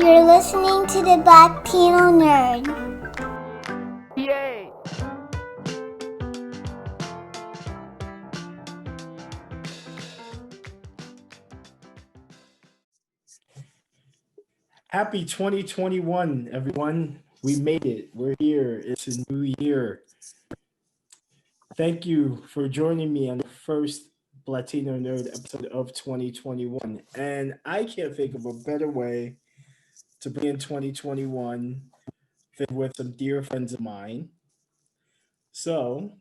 You're listening to the Latino Nerd. Yay! Happy 2021, everyone. We made it. We're here. It's a new year. Thank you for joining me on the first Latino Nerd episode of 2021. And I can't think of a better way to bring in 2021 than with some dear friends of mine. So,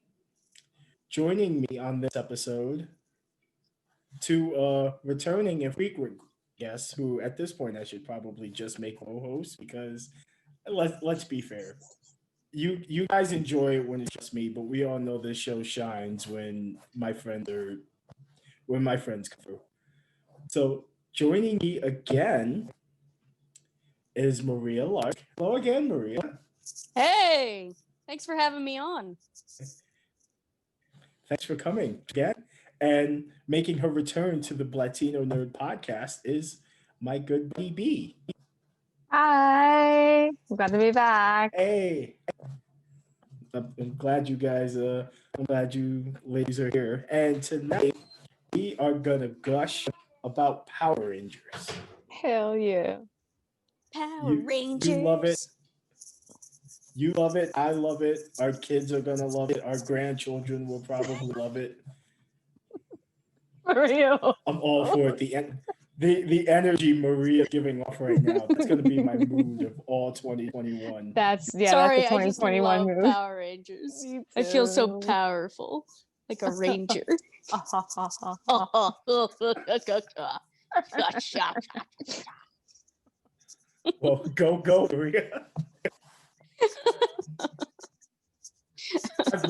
joining me on this episode, two returning and frequent guests who at this point I should probably just make co-hosts because let's be fair. You guys enjoy it when it's just me, but we all know this show shines when my friends come through. So joining me again is Maria Lark. Hello again, Maria. Hey, thanks for having me on. Thanks for coming again. And making her return to the Latino Nerd podcast is my good buddy B. Hi, I'm glad to be back. Hey. I'm glad you guys I'm glad you ladies are here. And tonight we are gonna gush about Power Rangers. Hell yeah. Power Rangers. You love it. You love it. I love it. Our kids are gonna love it. Our grandchildren will probably love it. For real. I'm all for it. The energy Maria's giving off right now. That's gonna be my mood of all 2021. That's Sorry, the I just 2021 love mood. Power Rangers. I feel so powerful, like a ranger. Well, go, Maria. 5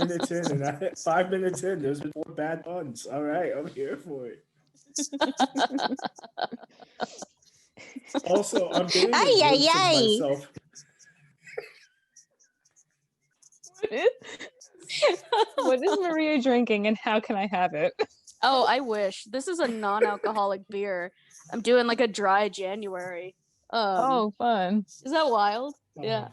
minutes in, there's been 4 bad puns. All right, I'm here for it. Also, I'm getting a glimpse of myself. What is Maria drinking and how can I have it? Oh, I wish. This is a non-alcoholic beer. I'm doing like a dry January. Fun. Is that wild? Oh. Yeah.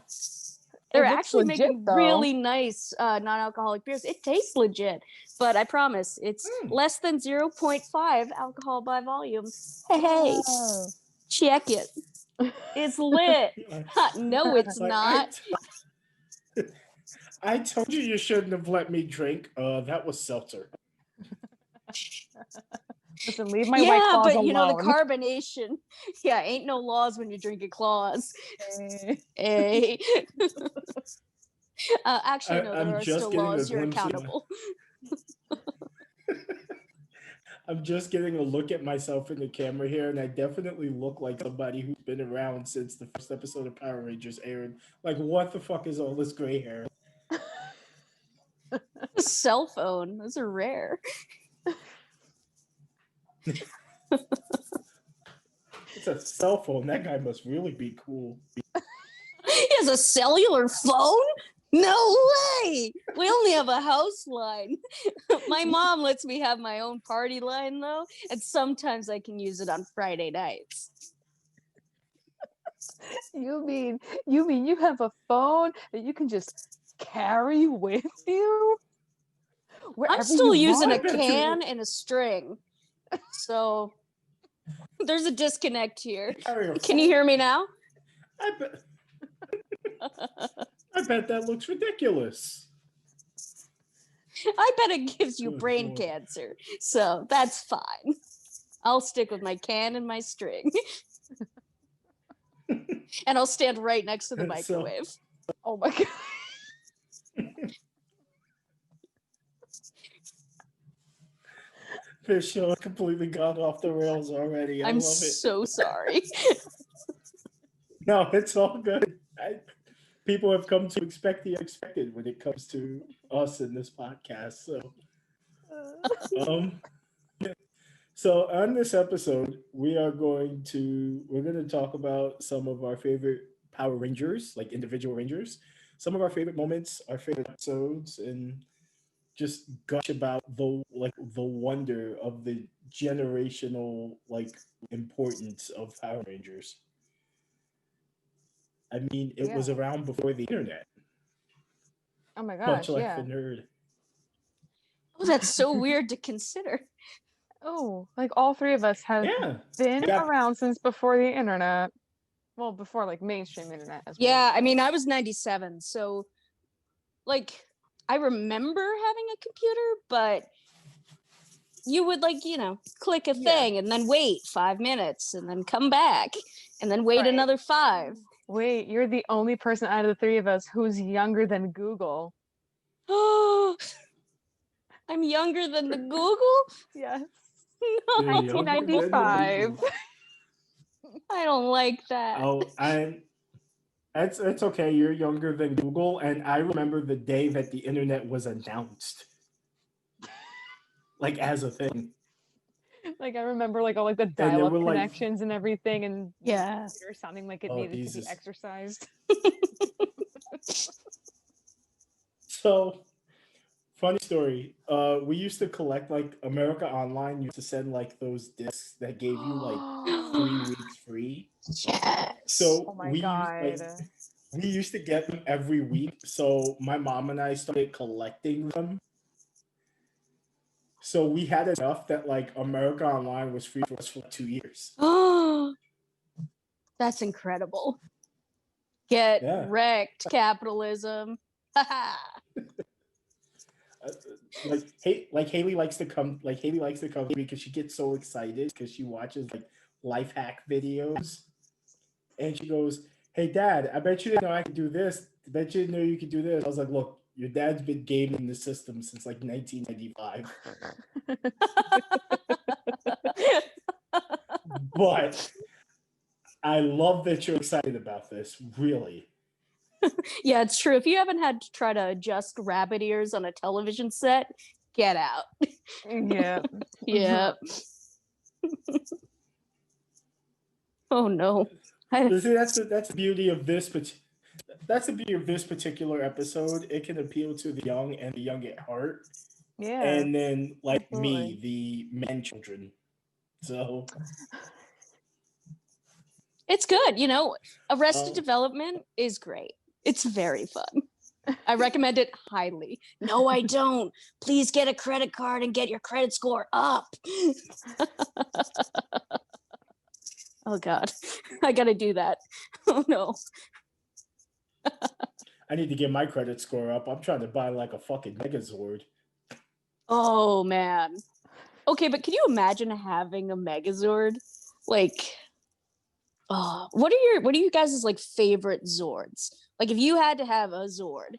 They're looks actually legit, making though. really nice non-alcoholic beers. It tastes legit, but I promise it's less than 0.5 alcohol by volume. Hey, Oh. check it. It's lit. No, it's not. I told you shouldn't have let me drink. That was seltzer. Listen, leave my white claws but alone. you know the carbonation. Yeah, ain't no laws when you're drinking claws. Hey. Actually, no, there are still laws. You're accountable. I'm just getting a look at myself in the camera here, and I definitely look like somebody who's been around since the first episode of Power Rangers aired. Like, what the fuck is all this gray hair? A cell phone. Those are rare. It's a cell phone. That guy must really be cool. He has a cellular phone? No way! We only have a house line. My mom lets me have my own party line, though, and sometimes I can use it on Friday nights. You mean you have a phone that you can just carry with you? I'm still using a can and a string. So there's a disconnect here. Can you hear me now? I bet that looks ridiculous. I bet it gives you Good brain Lord. cancer. So that's fine. I'll stick with my can and my string. And I'll stand right next to the microwave. Oh my god. This show completely got off the rails already. I I'm love it. so sorry. No, it's all good. People have come to expect the unexpected when it comes to us in this podcast. So on this episode, we're going to talk about some of our favorite Power Rangers, like individual Rangers, some of our favorite moments, our favorite episodes, and just gush about the wonder of the generational importance of Power Rangers. I mean, it was Yeah. around before the internet, Oh my much gosh, like the yeah. nerd. Oh, that's so weird to consider. Oh, like all three of us have Yeah. been Yeah. around since before the internet. Well, before like mainstream internet as well. Yeah, I mean, I was 97, so like I remember having a computer, but you would like, click a Yeah. thing and then wait 5 minutes and then come back and then wait Right. another 5. Wait, you're the only person out of the three of us who's younger than Google. Oh, I'm younger than the Google? Yes. You're No, younger than the 1995. Google. I don't like that. Oh, it's okay. You're younger than Google, and I remember the day that the internet was announced, like as a thing, Like I remember like all like the and there dial-up were like, connections and everything and your Yeah. computer sounding like it oh needed to be Jesus. exercised. So funny story. We used to collect like America Online used to send like those discs that gave you like 3 weeks free. Yes. So Oh my god. we used to get them every week. So my mom and I started collecting them. So we had enough that like America Online was free for us for like 2 years. Oh, that's incredible. Get Yeah. wrecked, capitalism. Like Haley likes to come. Like Haley likes to come because she gets so excited because she watches like life hack videos, and she goes, "Hey, Dad, I bet you didn't know I could do this. I bet you didn't know you could do this." I was like, "Look, your dad's been gaming the system since like 1995, but I love that you're excited about this. Really." Yeah, it's true. If you haven't had to try to adjust rabbit ears on a television set, get out. Yeah. Yeah. Oh no. See, that's the beauty of this, but that's the beauty of this particular episode. It can appeal to the young and the young at heart, Yeah. and then like absolutely. me, the men children. So It's good. Arrested Development is great. It's very fun. I recommend it highly. No, I don't. Please get a credit card and get your credit score up. Oh God, I gotta do that. Oh no. I need to get my credit score up. I'm trying to buy like a fucking Megazord. Oh man. Okay, but can you imagine having a Megazord? Like, oh, what are you guys' like favorite Zords? Like, if you had to have a Zord,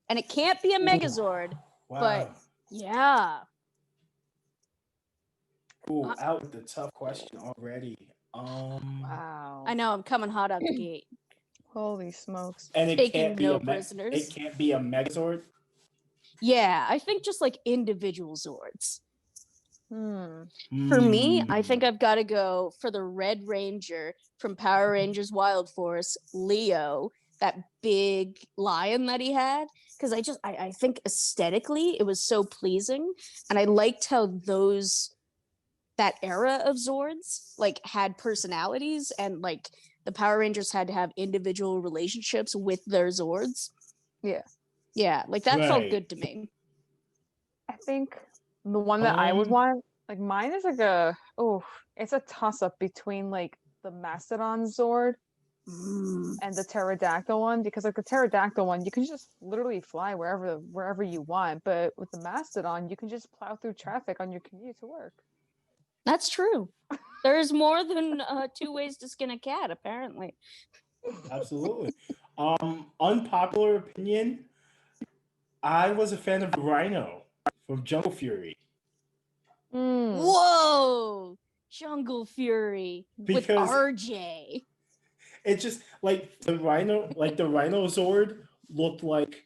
and it can't be a Megazord, Wow. but yeah. Ooh, out with the tough question already. Wow. I know I'm coming hot out the gate. Holy smokes. And it Taking can't be no a prisoners. It can't be a Megazord. Yeah, I think just like individual Zords. For me, I think Hmm. I've got to go for the Red Ranger from Power Rangers Wild Force, Leo, that big lion that he had. Because I think aesthetically it was so pleasing. And I liked how that era of Zords like had personalities, and like the Power Rangers had to have individual relationships with their Zords. Yeah. Yeah, like that felt Right. good to me. I think the one that I would Um, want, like mine is like it's a toss up between like the Mastodon Zord and the pterodactyl one, because like the pterodactyl one you can just literally fly wherever you want, but with the Mastodon you can just plow through traffic on your commute to work. That's true. There's more than 2 ways to skin a cat, apparently. Absolutely. Unpopular opinion. I was a fan of the Rhino from Jungle Fury Whoa! Jungle Fury with because RJ. it just like the Rhino Zord looked like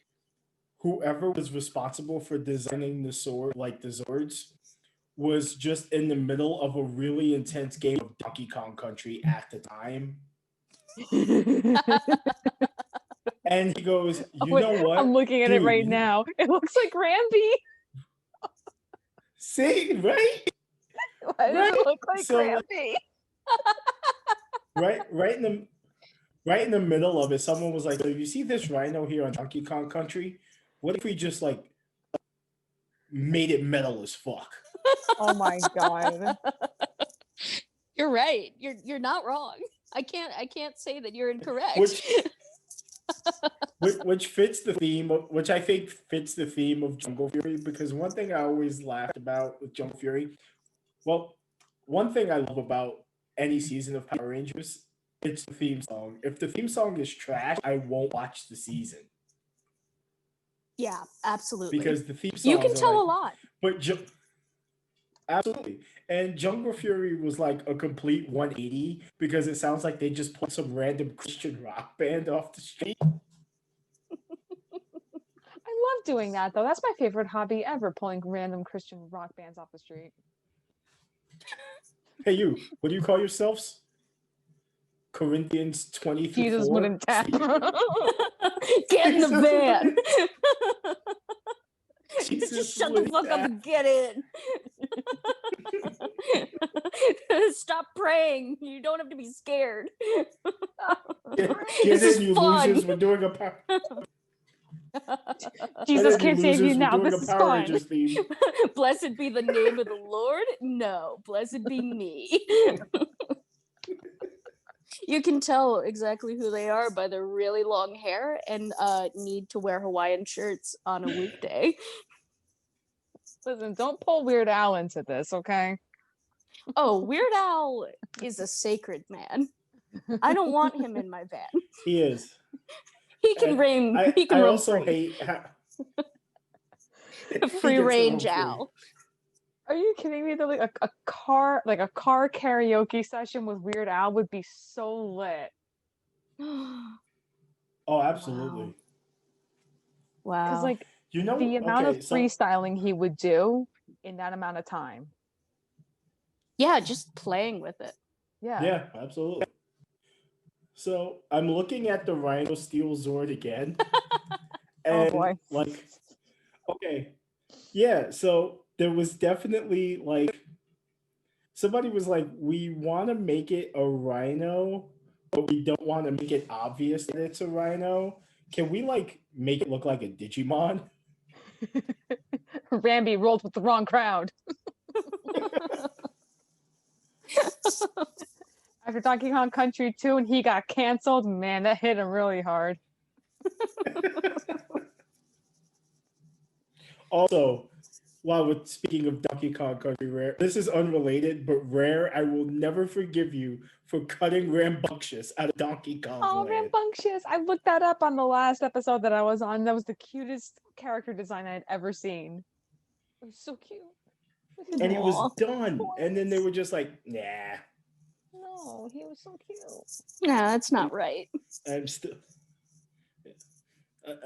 whoever was responsible for designing the sword, like the Zords, was just in the middle of a really intense game of Donkey Kong Country at the time. And he goes, "You know what? I'm looking at it Dude, right now. It looks like Rambi. See, right? Why does Right? it look like So, like, Rambi? right in the right in the middle of it, someone was like, "So you see this rhino here on Donkey Kong Country? What if we just like made it metal as fuck?" Oh my god. You're right. You're not wrong. I can't say that you're incorrect. Which fits the theme of, which I think fits the theme of Jungle Fury, because one thing I always laughed about with Jungle Fury, well, one thing I love about any season of Power Rangers, it's the theme song. If the theme song is trash, I won't watch the season Yeah, absolutely. because the theme songs You can are tell like, a lot. but absolutely. And Jungle Fury was like a complete 180 because it sounds like they just put some random Christian rock band off the street. I love doing that though. That's my favorite hobby ever, pulling random Christian rock bands off the street. Hey, you, what do you call yourselves? Corinthians 20 through Jesus 4? wouldn't tap. Get in the van. Jesus Just shut the wouldn't fuck up tap. and get in. Stop praying. You don't have to be scared. Get This is in, you fun. losers. We're doing a power. Jesus Get in, can't you save you losers. now. We're doing This a is Power fun. Rangers theme. Blessed be the name of the Lord. No, blessed be me. You can tell exactly who they are by their really long hair and need to wear Hawaiian shirts on a weekday. Listen, don't pull Weird Al into this, okay? Oh, Weird Al is a sacred man. I don't want him in my van. He is. He can And roam. He can I roam also free. hate how he Free gets to range roam free. Al. Are you kidding me? Though, like a car karaoke session with Weird Al would be so lit. Oh, absolutely. Wow. Because like You know, the amount of okay, so freestyling he would do in that amount of time. Yeah, just playing with it. yeah, absolutely. So I'm looking at the Rhino Steel Zord again, Oh and boy. like, okay, yeah. So there was definitely like somebody was like, we want to make it a rhino, but we don't want to make it obvious that it's a rhino. Can we like make it look like a Digimon? Rambi rolled with the wrong crowd. After Donkey Kong Country 2 and he got canceled, man, that hit him really hard. Also, while we're speaking of Donkey Kong Country, Rare, this is unrelated, but Rare, I will never forgive you for cutting Rambunctious out of Donkey Kong Oh, Land. Rambunctious. I looked that up on the last episode that I was on. That was the cutest character design I had ever seen. It was so cute. And he was Aw. done. And then they were just like, nah, No, he was so cute. No, that's not right. I'm still.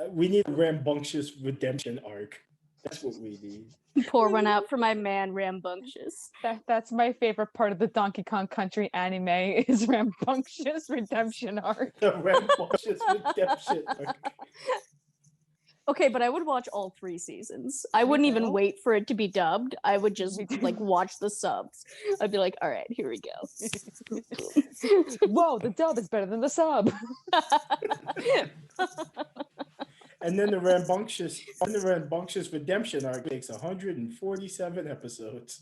We need a Rambunctious redemption arc. That's what we need. Pour one out for my man Rambunctious. That's my favorite part of the Donkey Kong Country anime is Rambunctious redemption arc. The Rambunctious redemption arc. Okay, but I would watch all 3 seasons. I wouldn't even too. wait for it to be dubbed. I would just Me too. like watch the subs. I'd be like, all right, here we go. Whoa, the dub is better than the sub. And then the Rambunctious redemption arc takes 147 episodes.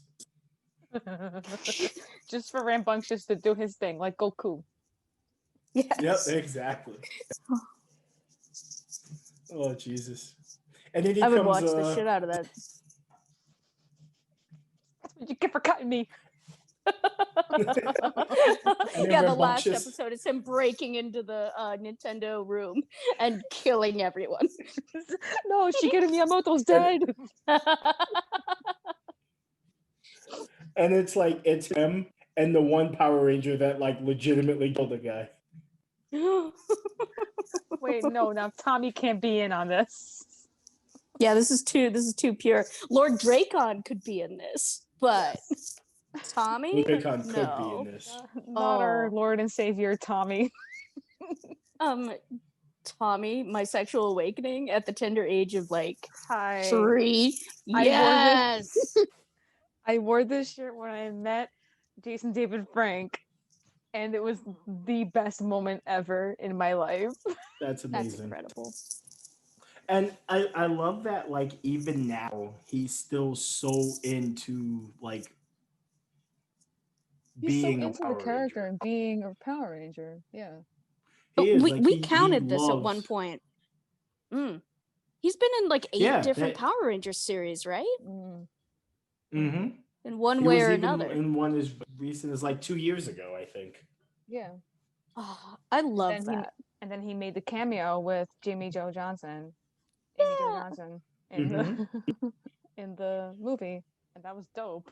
Just for Rambunctious to do his thing, like Goku. Yes. Yep, exactly. Oh Jesus! And then he I would comes. watch the shit out of that. That's what you get for cutting me. then Yeah, the last Rambunctious- episode is him breaking into the Nintendo room and killing everyone. No, Shigeru Miyamoto's dead. And it's like it's him and the one Power Ranger that like legitimately killed the guy. Wait, no, now Tommy can't be in on this. Yeah, this is too pure. Lord Dracon could be in this, but Tommy? Rubicon could be No. in this. Not our Oh. Lord and Savior, Tommy. Tommy, my sexual awakening at the tender age of like Hi. 3. I wore Yes. I wore this shirt when I met Jason David Frank, and it was the best moment ever in my life. That's That's amazing. incredible. And I love that, like, even now he's still so into like He's so being a into the Power character Ranger. and being a Power Ranger. Yeah. He is like We he counted this at one loves. point. Mm. He's been in like 8 Yeah, different that. Power Rangers series, right? Mm. Mm-hmm. In one He way was or even another. in one as recent as like 2 years ago, I think. Yeah. Oh, I love And that. then he made the cameo with Amy Jo Johnson in Mm-hmm. the in the movie, and that was dope.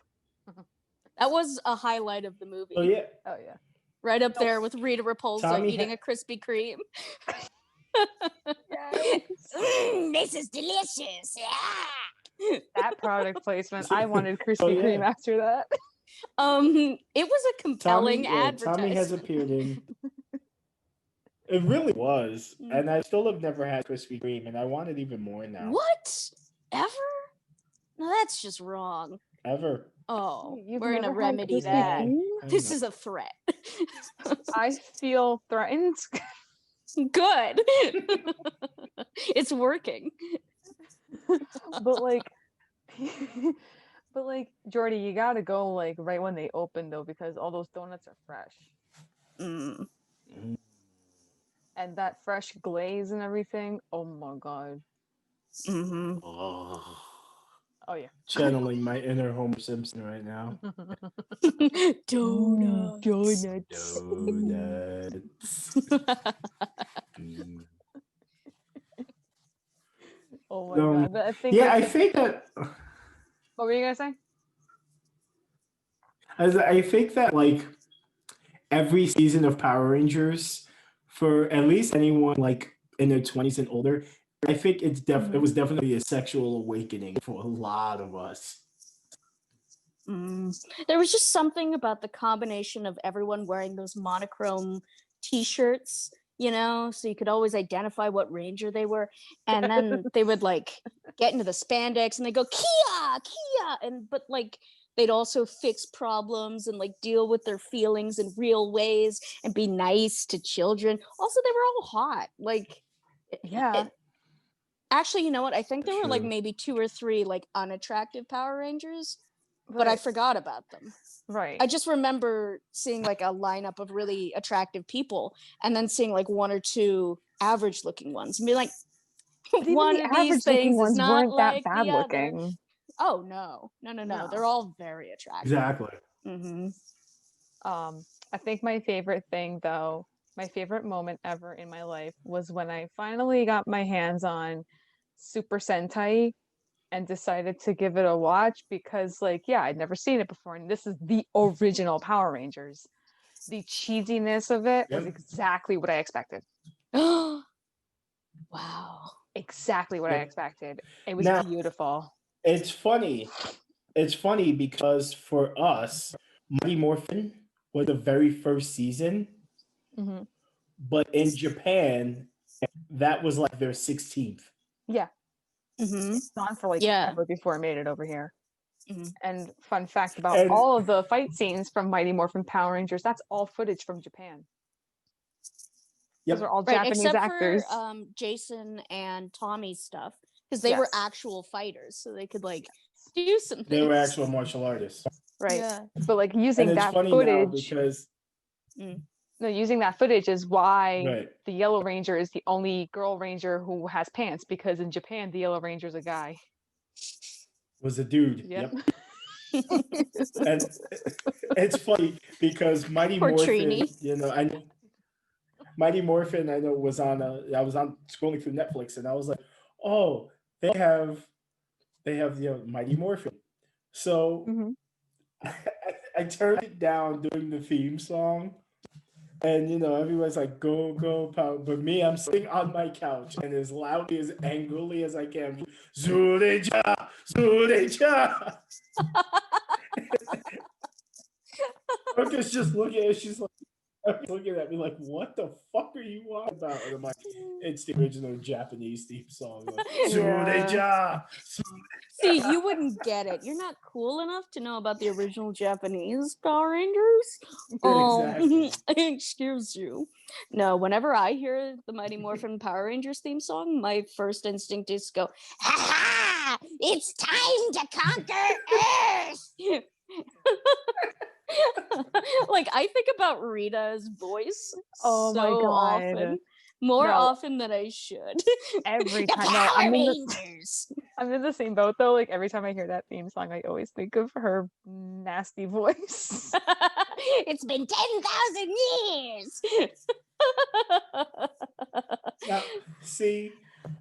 That was a highlight of the movie. Oh yeah, Oh yeah. Right up there with Rita Repulsa Tommy eating a Krispy Kreme. Yes. This is delicious. Yeah. That product placement. I wanted Krispy yeah. Kreme after that. It was a compelling Tommy has advertisement. appeared in. It really was, Mm. and I still have never had Krispy Kreme, and I want it even more now. What? Ever? No, that's just wrong. Ever? Oh, You've we're gonna never had remedy Krispy that. Kreme? I This know. is a threat. I feel threatened. Good. It's working. But like but like Jordy, you gotta go like right when they open though, because all those donuts are fresh. Mm. Mhm. And that fresh glaze and everything. Oh my god. Mm-hmm. Oh, Oh yeah. channeling my inner Homer Simpson right now. Donuts. Donuts. Donuts. Mm. Oh my god. But I think Yeah, like I think that. what were you gonna say? I think that like every season of Power Rangers, for at least anyone like in their 20s and older, I think it was definitely a sexual awakening for a lot of us. There was just something about the combination of everyone wearing those monochrome t-shirts, so you could always identify what ranger they were. And then they would like get into the spandex and they go Kia, but like they'd also fix problems and like deal with their feelings in real ways and be nice to children. Also, they were all hot. Like, Yeah. actually, you know what? I think there were like True. maybe 2 or 3 like unattractive Power Rangers, but I Right. forgot about them. Right. I just remember seeing like a lineup of really attractive people and then seeing like 1 or 2 average looking ones and be like, But even one the of these average looking things is ones not weren't that like bad the other. looking. Oh, no. No. They're all very attractive. Exactly. Mm-hmm. I think my favorite thing though, my favorite moment ever in my life was when I finally got my hands on Super Sentai and decided to give it a watch because like yeah, I'd never seen it before and this is the original Power Rangers. The cheesiness of it was Yep. exactly what I expected. Wow. Exactly what I Yep. expected. It was Now beautiful. it's funny. It's funny because for us, Mighty Morphin was the very first season, Hmm. but in Japan, that was like their 16th. Yeah, Mm-hmm. it's gone for like Yeah. ever before it made it over here. Mhm. And fun fact about And all of the fight scenes from Mighty Morphin Power Rangers, that's all footage from Japan. Those are yep, all Right, Japanese except actors. for Jason and Tommy's stuff, because they were Yes. actual fighters, so they could like do some things. they were actual martial artists. Right. Yeah. But like And using it's that funny now footage, because no, using that footage is why right. the Yellow Ranger is the only girl ranger who has pants, because in Japan the Yellow Ranger is a guy. Was a dude. Yep. And it's funny because Mighty Poor Morphin, Trini. Mighty Morphin, I know was on I was on scrolling through Netflix and I was like, oh, they have Mighty Morphin. So Mhm. I turned it down during the theme song. And everyone's like, go, go, power. But me, I'm sitting on my couch and as loudly as angrily as I can, Zureja, Zureja. Marcus just looking at she's like looking at me like, what the fuck are you on about? And I'm like, it's the original Japanese theme song. Like, Yeah. Zureja, See, you wouldn't get it. You're not cool enough to know about the original Japanese Power Rangers. Exactly. Excuse you. No, whenever I hear the Mighty Morphin Power Rangers theme song, my first instinct is to go, ha ha! It's time to conquer Earth! Like, I think about Rita's voice Oh my so God. often. More No. often than I should. Every The time. No, Power I'm Rangers! in the same boat though. Like every time I hear that theme song, I always think of her nasty voice. It's been 10,000 years. Now, see,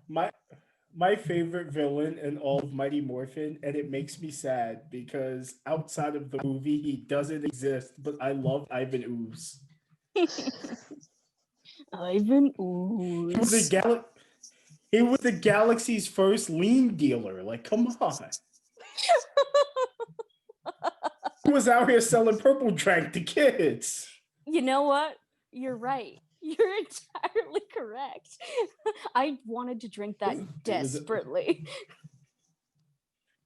my favorite villain in all of Mighty Morphin, and it makes me sad because outside of the movie, he doesn't exist. But I love Ivan Ooze. Ivan He was Ooze. he was the galaxy's first lean dealer. Like, come on. He was out here selling purple drink to kids. You know what? You're right. You're entirely correct. I wanted to drink that desperately.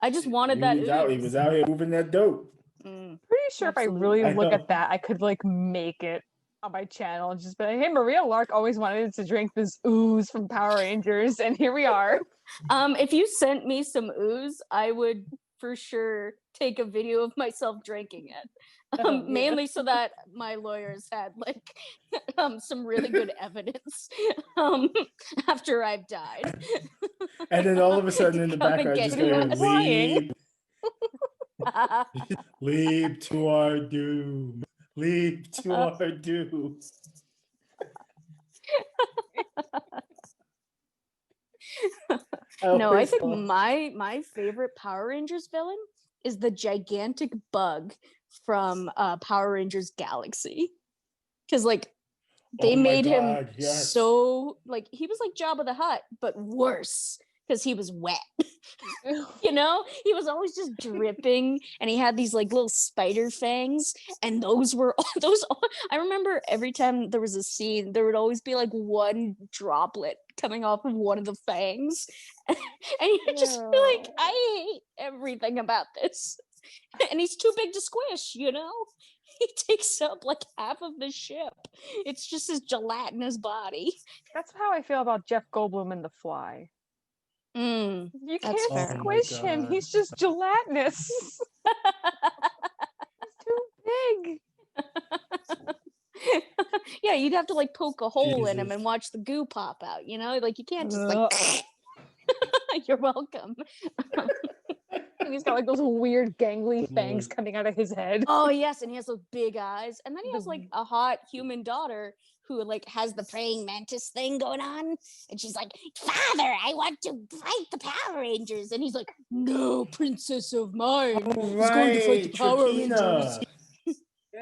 I just wanted that He ooze. was out here moving that dope. Pretty sure if I Absolutely. really I look know. at that, I could like make it on my channel and just be like, hey, Maria Lark always wanted to drink this ooze from Power Rangers, and here we are. If you sent me some ooze, I would for sure take a video of myself drinking it. Oh, yeah. Mainly so that my lawyers had like some really good evidence after I've died. And then all of a sudden in the Come and background, get just going us. Lying. leap to our doom. Leap to our doom. No, I always think thought- my favorite Power Rangers villain is the gigantic bug from Power Rangers Galaxy. Because like they Oh my made him God, yes. so like he was like Jabba the Hutt, but worse because he was wet. You know, he was always just dripping, and he had these like little spider fangs, and those were I remember every time there was a scene, there would always be like one droplet coming off of one of the fangs, and you'd just be like, I hate everything about this. And he's too big to squish, you know? He takes up like half of the ship. It's just his gelatinous body. That's how I feel about Jeff Goldblum in The Fly. Mm. You That's can't fair. Oh my squish him. God. He's just gelatinous. He's too big. Yeah, you'd have to like poke a hole in him Jesus. and watch the goo pop out, you know? Like you can't just like you're welcome. And he's got like those weird gangly Good fangs Lord. coming out of his head. Oh yes, and he has those big eyes. And then he has The- like a hot human daughter who like has the praying mantis thing going on. And she's like, Father, I want to fight the Power Rangers. And he's like, no, princess of mine. Oh, He's going to fight the right, Power Trakina. Rangers. Trakina.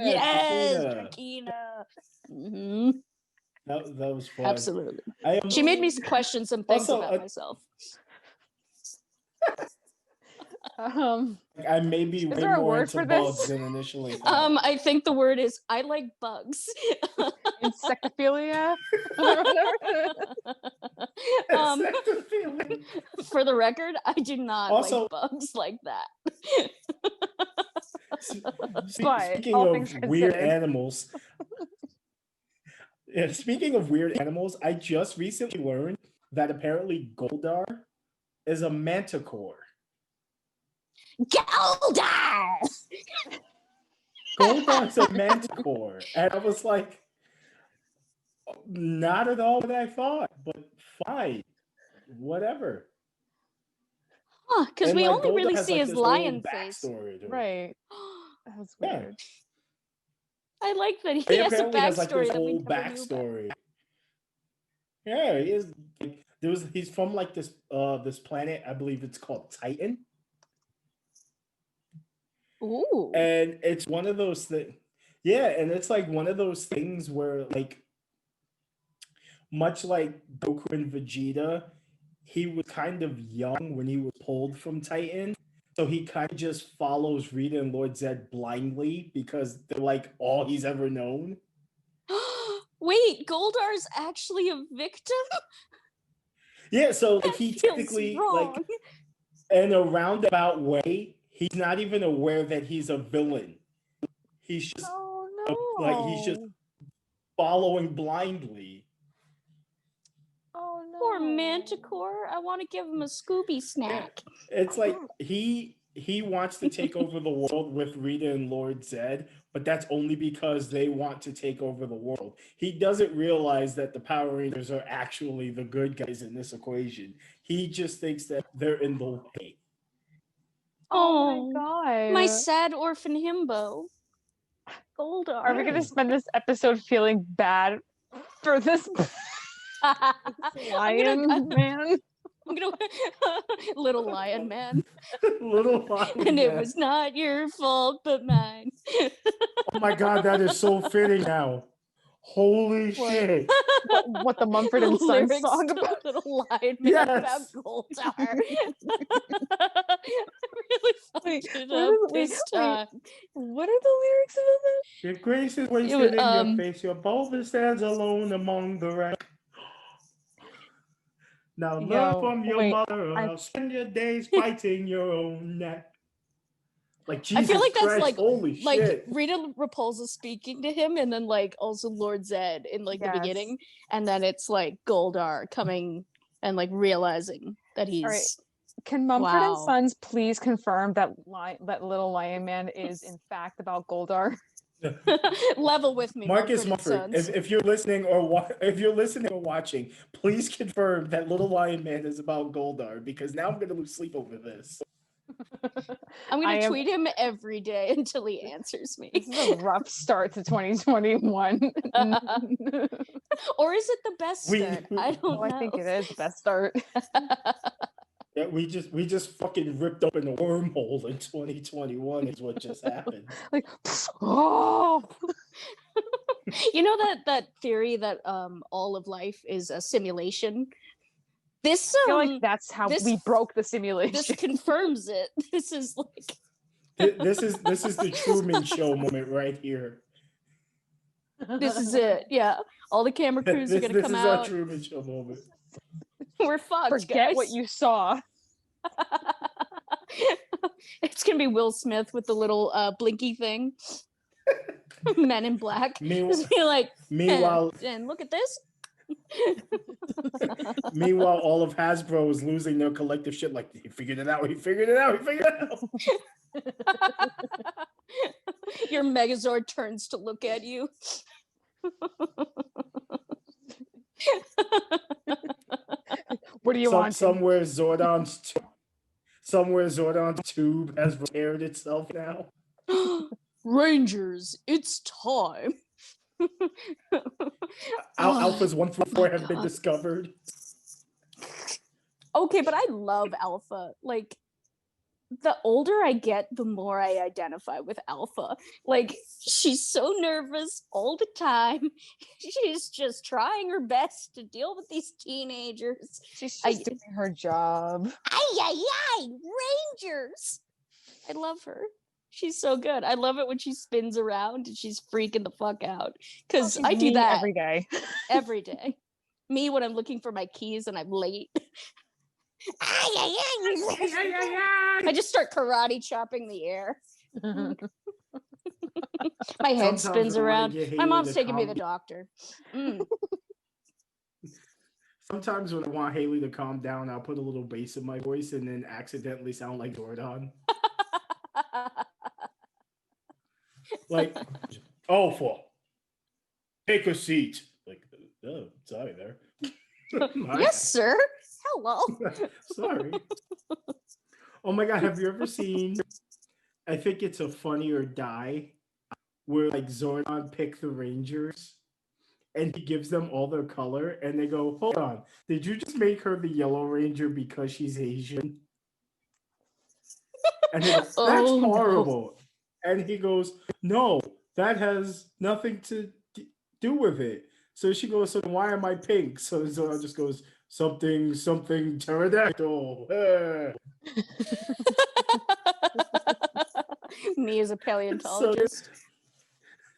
Yes, Drakina. Hmm. That was fun. Absolutely. I She made me question some things Also, about myself. I may be way there a more word into for this? bugs than initially thought. I think the word is I like bugs. Insectophilia. um, That's the feeling. for the record, I do not Also- like bugs like that. Speaking all of things weird considered. animals, yeah, speaking of weird animals, I just recently learned that apparently Goldar is a manticore. Goldar! Goldar's a manticore, and I was like, not at all what I thought, but fine, whatever. Huh, because And, we like, only Goldar really has, see like, his this whole lion face. backstory to it. Right. That's Yeah. weird. I like that he He has a apparently has like backstory this that we whole never knew about. backstory. Yeah, he is. He's from like this planet. I believe it's called Titan, Ooh. and it's one of those things. Yeah, and it's like one of those things where, like, much like Goku and Vegeta, he was kind of young when he was pulled from Titan. So he kind of just follows Rita and Lord Zed blindly because they're like all he's ever known. Wait, Goldar's actually a victim? Yeah, so like he Feels technically wrong. like in a roundabout way, he's not even aware that he's a villain. He's just Oh he's just no. following blindly. Oh no. Poor Manticore. I want to give him a Scooby snack. It's like he wants to take over the world with Rita and Lord Zed, but that's only because they want to take over the world. He doesn't realize that the Power Rangers are actually the good guys in this equation. He just thinks that they're in the way. Oh my My god. sad orphan himbo. Goldar. Are we gonna spend this episode feeling bad for this lion man? I'm gonna little lion man. Little lion And it man. was not your fault but mine. Oh my god, that is so fitting now. Holy What? shit. What the Mumford and Sons Lyrics song to about? Little Lion Man Yes. about Goldar. Really fucked Wait, it what up is- wait, this wait. time. What are the lyrics about that? Your grace is wasted was, in your face. Your boulder stands alone among the wreck. Now learn Yo, from your wait, mother, or I- else spend your days biting your own neck. Like Jesus I feel like that's Christ, like holy like shit. Rita Repulsa speaking to him, and then like also Lord Zed in like the Yes. beginning, and then it's like Goldar coming and like realizing that he's right. Can Mumford and Wow. Sons please confirm that that Little Lion Man is in fact about Goldar? level with me, Marcus Mumford and Mumford, Sons. if you're listening if you're listening or watching, please confirm that Little Lion Man is about Goldar, because now I'm gonna lose sleep over this. I'm I gonna am- tweet him every day until he answers me. This is a rough start to 2021. Or is it the best We- start? I don't Well, know. I think it is the best start. Yeah, we just fucking ripped open a wormhole in 2021 is what just happened. Like, oh, You know that theory that all of life is a simulation? This I feel like that's how this- we broke the this simulation. confirms it. This is like This is the Truman Show moment right here. this is it. Yeah. All the camera crews are gonna This come is our out. Truman Show moment. We're fucked, Forget guys. what you saw. It's gonna be Will Smith with the little blinky thing. Men in Black. Just be like, Meanwhile, and look at this. meanwhile, all of Hasbro is losing their collective shit. Like, he figured it out. He figured it out. He figured it out. Your Megazord turns to look at you. What do you want? Somewhere Zordon's tube has repaired itself now. Rangers, it's time. Alphas 1 through 4 have been God. discovered. Okay, but I love Alpha. Like, the older I get, the more I identify with Alpha. Like, she's so nervous all the time. She's just trying her best to deal with these teenagers. She's I- just doing her job. Ay, ay, ay, Rangers! I love her. She's so good. I love it when she spins around and she's freaking the fuck out. Because She's I do me that every day. every day. Me when I'm looking for my keys and I'm late. Ay, ay, ay. I just start karate chopping the air. My head Sometimes spins I wanna around. get My Haley mom's to taking me to calm the doctor. Mm. Sometimes when I want Haley to calm down, I'll put a little bass in my voice and then accidentally sound like Zordon. Like, Alpha, take a seat. Like, oh, sorry there. My Yes, sir. Hello. bad. Sorry. Oh my god, have you ever seen, I think it's a Funny or Die, where like Zordon pick the Rangers and he gives them all their color and they go, hold on, did you just make her the Yellow Ranger because she's Asian? And they go, that's Oh, no. horrible. And he goes, no, that has nothing to do with it. So she goes, so why am I pink? So Zordon just goes, something pterodactyl. Me as a paleontologist.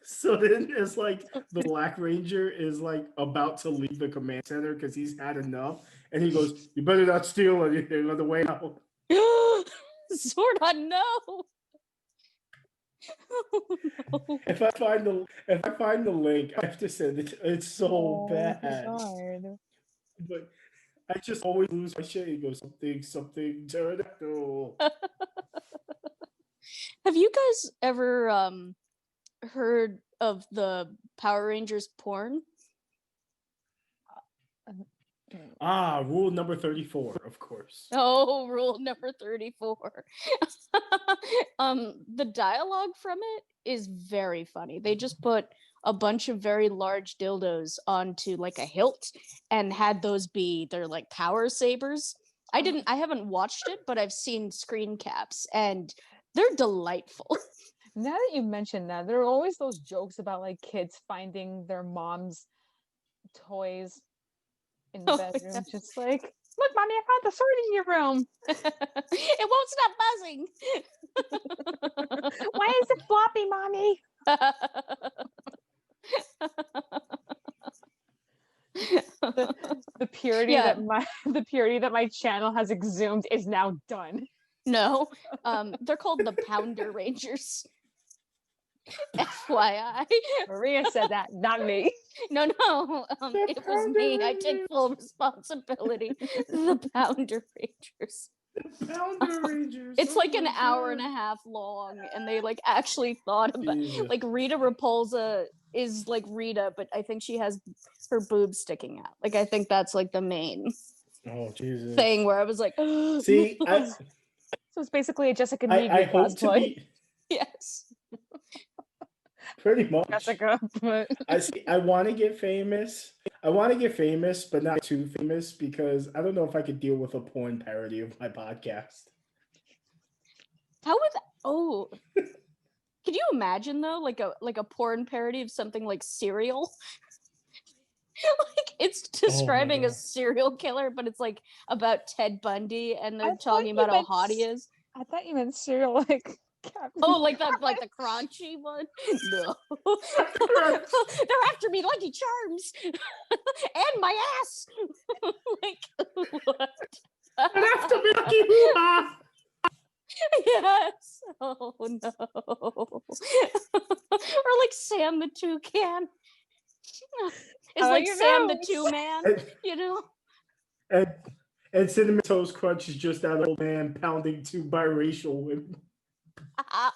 So then it's like the Black Ranger is like about to leave the command center because he's had enough. And he goes, you better not steal anything on the way out. Zordon, no. Oh, no. If I find the link, I have to send it. It's so Oh my bad. God. But I just always lose my shit and go something pterodactyl. Have you guys ever heard of the Power Rangers porn? Rule number 34, of course. Oh, rule number 34. The dialogue from it is very funny. They just put a bunch of very large dildos onto like a hilt and had those be their like power sabers. I haven't watched it, but I've seen screen caps and they're delightful. Now that you mention that, there are always those jokes about like kids finding their mom's toys in the bedroom, yeah. just like, look, mommy, I found the sword in your room. It won't stop buzzing. Why is it floppy, mommy? The purity that my channel has exhumed is now done. No, they're called the Pounder Rangers. FYI. Maria said that, not me. No, it was me. I take full responsibility. The Pounder Rangers. Pounder Rangers. It's like an hour and a half long, and they like actually thought about like Rita Repulsa is like Rita, but I think she has her boobs sticking out. Like I think that's like the main thing where I was like, see, so it's basically a Jessica I Neve hope to cosplay. be yes. pretty much. Jessica, but I want to get famous. I want to get famous, but not too famous because I don't know if I could deal with a porn parody of my podcast. How would could you imagine though, like a porn parody of something like Serial? Like it's describing a serial killer, but it's like about Ted Bundy, and they're talking about how hot he is. I thought you meant cereal, like Captain. Oh, like that, like the crunchy one. No, they're after me, Lucky Charms, and my ass. Like what? And after me, Lucky Hoo-Ha. Yes. Oh no. Or like Sam the Toucan. It's like Sam the Two Man, you know. And Cinnamon Toast Crunch is just that old man pounding two biracial women. I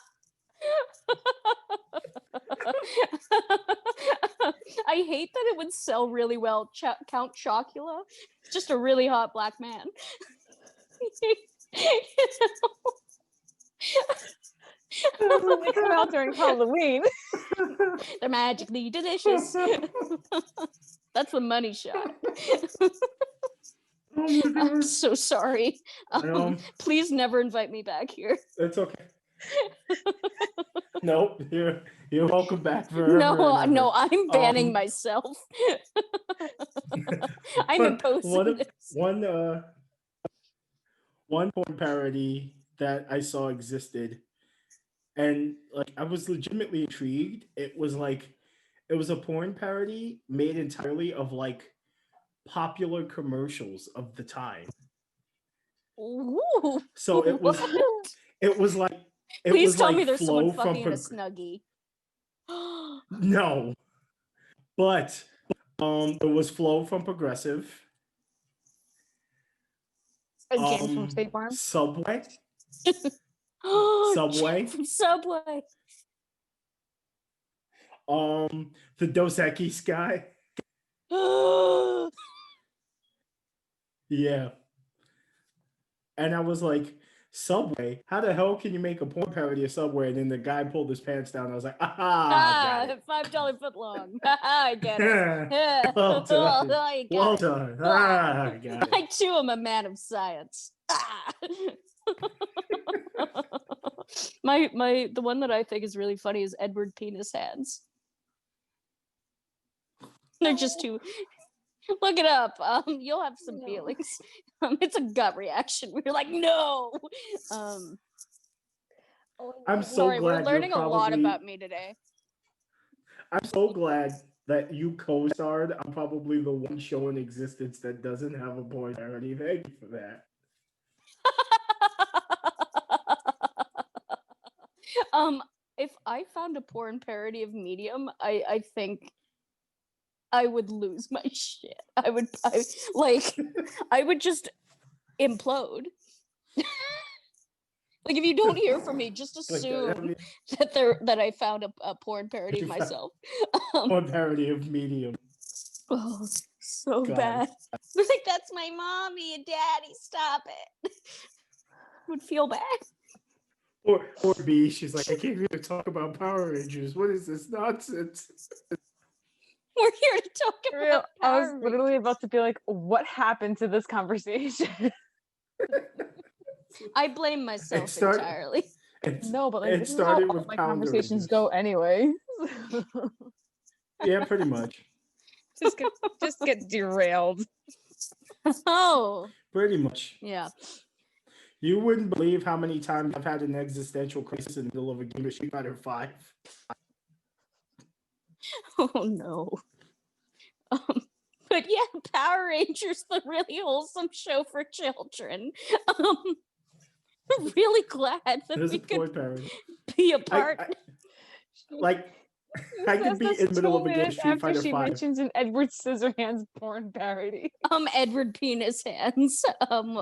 hate that it would sell really well. Count Chocula, just a really hot black man. They come out during Halloween. They're magically delicious. That's the money shot. Oh my God. I'm so sorry. Please never invite me back here. That's okay. Nope, you're welcome back forever. No, I'm banning myself. I'm imposing this. One porn parody that I saw existed, and like I was legitimately intrigued. It was a porn parody made entirely of like popular commercials of the time. Ooh. So it was like Please tell me like there's Flo someone from fucking in a Snuggie. No, but it was Flo from Progressive. James from State Farm. Subway. From Subway. The Dos Equis guy. Yeah. And I was like, Subway? How the hell can you make a porn parody of Subway? And then the guy pulled his pants down. I was like, got it. $5 foot long. I get it. Yeah. Well done. Well done. Got it. I too am a man of science. The one that I think is really funny is Edward Penis Hands. They're just too. Look it up. You'll have some feelings. It's a gut reaction. We're like, no. I'm so Sorry, glad we're learning you're a lot about me today. I'm so glad that you co-starred on probably the one show in existence that doesn't have a porn parody. Thank you for that. If I found a porn parody of Medium, I think I would lose my shit. I would just implode. Like, if you don't hear from me, just assume that I found a porn parody of myself. Porn parody of Medium. Oh, so God. bad. They're like, that's my mommy and daddy. Stop it. Would feel bad. Or B, she's like, I can't even talk about Power Rangers. What is this nonsense? We're here to talk about I Power was literally about to be like, what happened to this conversation? I blame myself entirely. No, but like, it this is how started all with my Power conversations Rangers. go anyway. Yeah, pretty much. just get derailed. Oh, Pretty much. yeah. You wouldn't believe how many times I've had an existential crisis in the middle of a game of Street Fighter 5. Oh no. But yeah, Power Rangers, the really wholesome show for children. I'm really glad that we could be a part. I could be in the middle of a game of Street after Fighter she 5. mentions an Edward Scissorhands porn parody. Edward Penis Hands,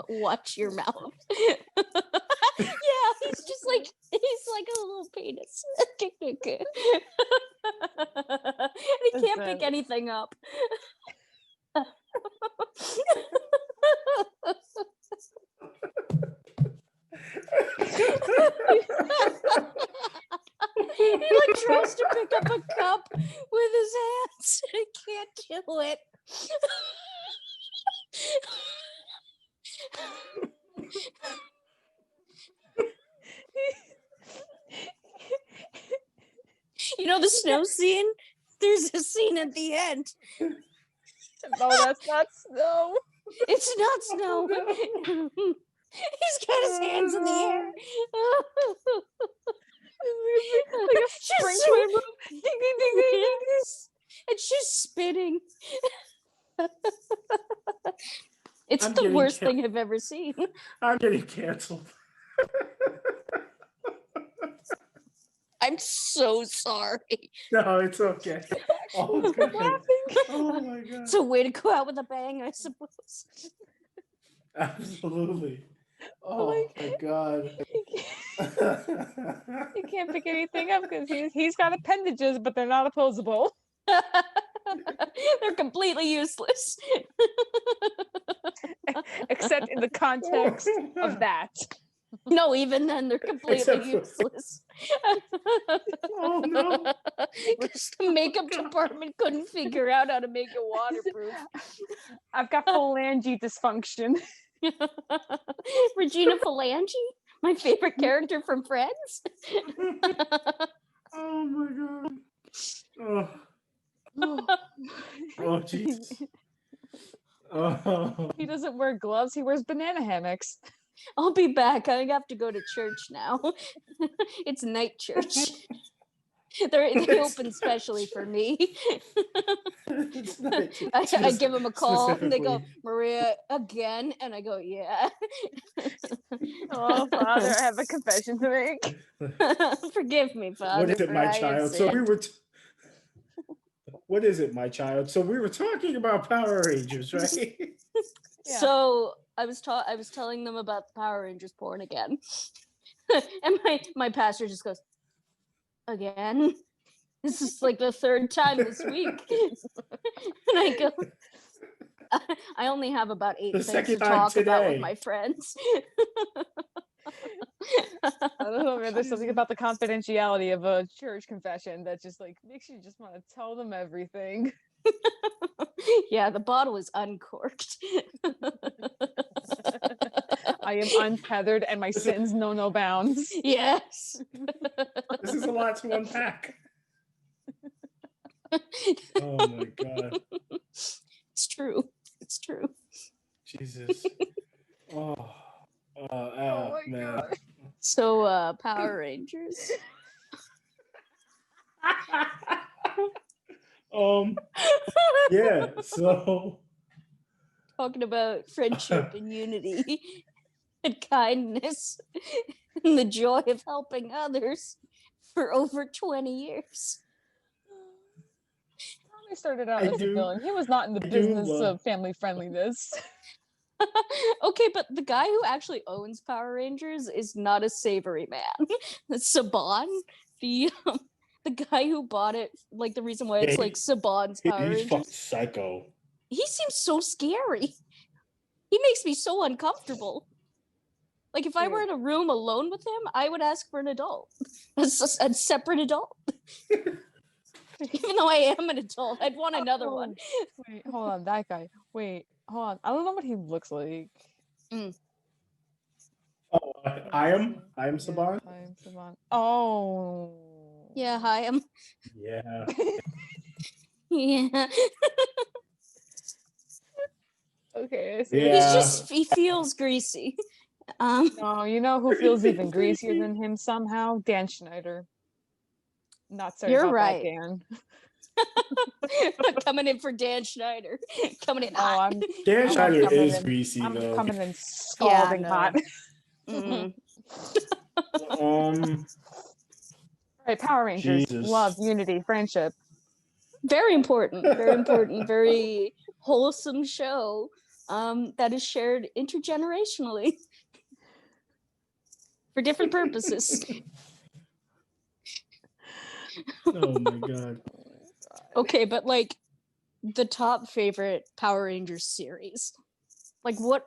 watch your mouth. Yeah, he's like a little penis. And he can't pick anything up. He like tries to pick up a cup with his hands. I can't do it. You know the snow scene? There's a scene at the end. No, that's not snow. It's not snow. He's got his hands in the air. Like a sprinkler. And she's spinning. It's I'm the getting worst thing I've ever seen. I'm getting canceled. I'm so sorry. No, it's okay. Oh, God. Oh my God. It's a way to go out with a bang, I suppose. Absolutely. Oh my God. You can't pick anything up because he's got appendages, but they're not opposable. They're completely useless. Except in the context of that. No, even then they're completely useless. Oh no. Because the makeup department couldn't figure out how to make it waterproof. I've got phalange dysfunction. Regina Phalange, my favorite character from Friends. Oh my God. Oh jeez. Oh. He doesn't wear gloves, he wears banana hammocks. I'll be back. I have to go to church now. It's night church. They open specially for me. I give them a call and they go, Maria, again? And I go, yeah. Oh, Father, I have a confession to make. Forgive me, Father. What is it, my child? So we were. What is it, my child? So we were talking about Power Rangers, right? Yeah. So I was telling them about the Power Rangers porn again. And my pastor just goes, again? This is like the third time this week. And I go, I only have about 8 things to talk about with my friends. I don't know, man. There's something about the confidentiality of a church confession that just like makes you just want to tell them everything. Yeah, the bottle is uncorked. I am untethered and my sins know no bounds. Yes. This is a lot to unpack. Oh my God. It's true. It's true. Jesus. Oh my man. God. So Power Rangers. Yeah, so talking about friendship and unity and kindness and the joy of helping others. for over 20 years. Tommy started out I as a do- villain. He was not in the I do business love- of family friendliness. Okay, but the guy who actually owns Power Rangers is not a savory man. It's Saban, the guy who bought it, like the reason why it's Yeah, like Saban's Power He's fucking Rangers. psycho. He seems so scary. He makes me so uncomfortable. Like if I were in a room alone with him, I would ask for an adult, a separate adult. Even though I am an adult, I'd want another one. Wait, hold on, that guy. Wait, hold on. I don't know what he looks like. Oh, I am Saban. I am Saban. Oh. Yeah, hi, I'm. Yeah. Yeah, Okay. I see. Yeah. he feels greasy. No, you know who feels even greasier than him somehow? Dan Schneider. Not sorry You're about right. that, Dan. Coming in for Dan Schneider. Coming in Oh, hot. Dan I'm Schneider coming is in- greasy I'm though. coming in scalding no. hot. Mhm. All right, Power Rangers. Jesus. Love, unity, friendship. Very important. Very important. Very wholesome show that is shared intergenerationally for different purposes. Oh my god. Okay, but like the top favorite Power Rangers series. Like what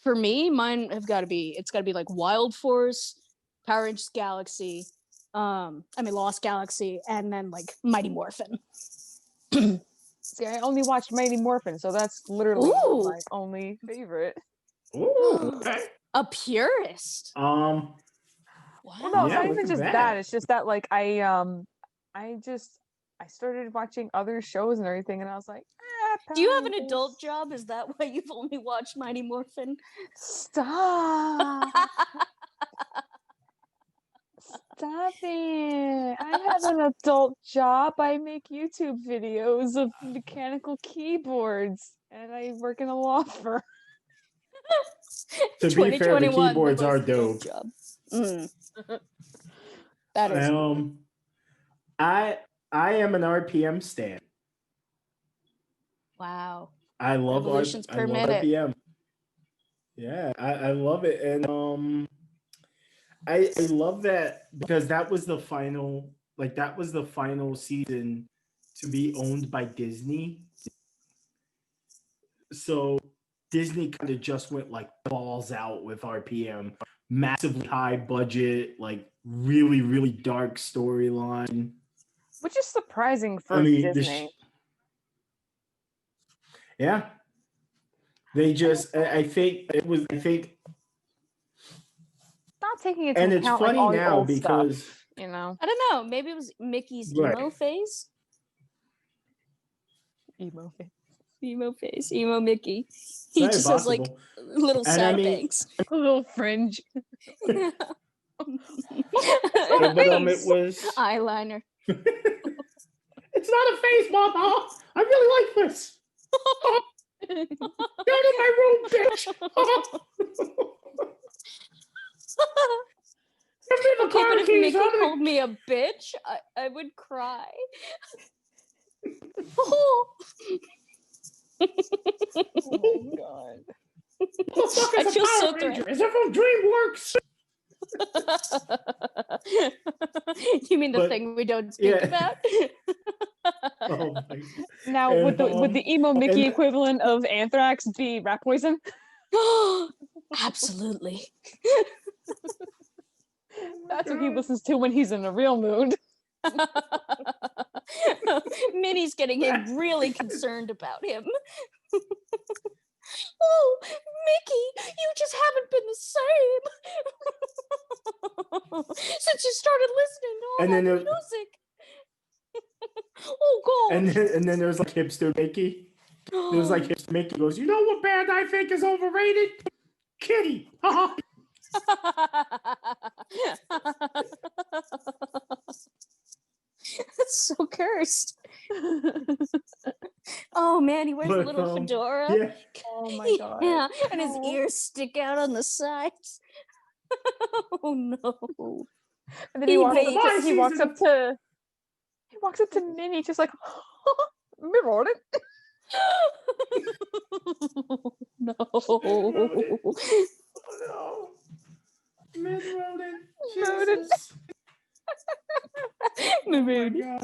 for me, mine have gotta be like Wild Force, Power Rangers Galaxy, Lost Galaxy, and then like Mighty Morphin. See, I only watched Mighty Morphin, so that's literally Ooh. my only favorite. Ooh, okay. A purist. Well, no, it's Yeah, not look even at just that. that. It's just that like I started watching other shows and everything, and I was like, Do you have an Power Rangers. adult job? Is that why you've only watched Mighty Morphin? Stop! Stop it! I have an adult job. I make YouTube videos of mechanical keyboards, and I work in a law firm. To be fair, the 2021, keyboards are most adult dope. job. That is cool. I am an RPM stan. Wow. I love Revolutions per minute. RPM. Yeah, I love it, and I love that because that was the final season to be owned by Disney. So Disney kind of just went like balls out with RPM, massively high budget, like really really dark storyline. Which is surprising for I mean, Disney. Yeah. They just, I think not taking into and it's account like funny all the now old because stuff, you know. I don't know. Maybe it was Mickey's Right. emo phase. Emo. Emo phase. Emo Mickey. He very just has like possible. little And side I mean- bangs. A little fringe. But face. it was. Eyeliner. It's not a face, Mama. I really like this. Get out of my room, bitch. Give me the Okay, car but if keys. Mickey I'm gonna- called me a bitch, I would cry. Oh. Oh my god. What the fuck is I a feel Power so Ranger? Is it from DreamWorks? You mean the But- thing we don't speak yeah. about? Oh my god. Now And, would the emo Mickey and- equivalent of anthrax be rat poison? Absolutely. That's what he listens to when he's in a real mood. Minnie's getting him really concerned about him. Oh, Mickey, you just haven't been the same since you started listening to all And that then there- music. Oh God! And then there's like hipster Mickey. There's like hipster Mickey goes, you know what band I think is overrated? Kitty. That's so cursed. Oh man, he wears a But, little fedora. Yeah. Oh my god. Yeah, and his Oh. ears stick out on the sides. Oh no. And then he walks Evade. up. He walks up to. He walks up to Minnie, just like, mirror it. No. Oh, no. Mid-rodent. Rodent. Jesus. Oh my Mood. God.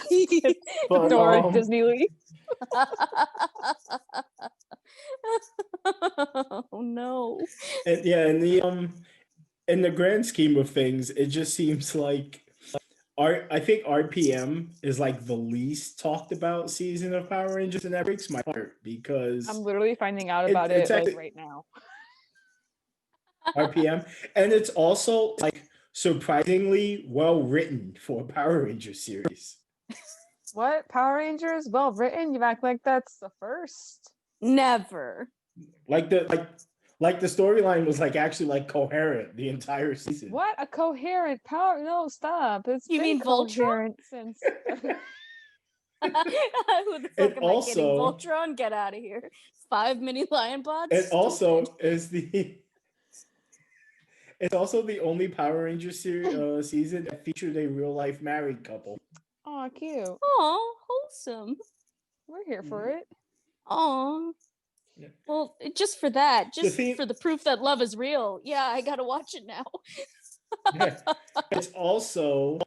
But, But, Dora Disney Lee. Oh no. and yeah, in the grand scheme of things, it just seems like I think RPM is like the least talked about season of Power Rangers, and that breaks my heart because I'm literally finding out It- about it's it like actually- right now. RPM, and it's also like surprisingly well written for a Power Ranger series. What? Power Rangers? Well written? You act like that's the first. Never. Like the storyline was like actually like coherent the entire season. What? A coherent power? No, stop. It's You been mean Voltron? coherent since. Who the fuck It am I kidding? also- Voltron, get out of here. 5 mini lion pods. It also Stupid. is the. It's also the only Power Ranger season that featured a real life married couple. Oh, cute. Aw, wholesome. We're here for it. Aw. Yeah. Well, just for that, just theme- for the proof that love is real. Yeah, I gotta watch it now. Yeah. It's also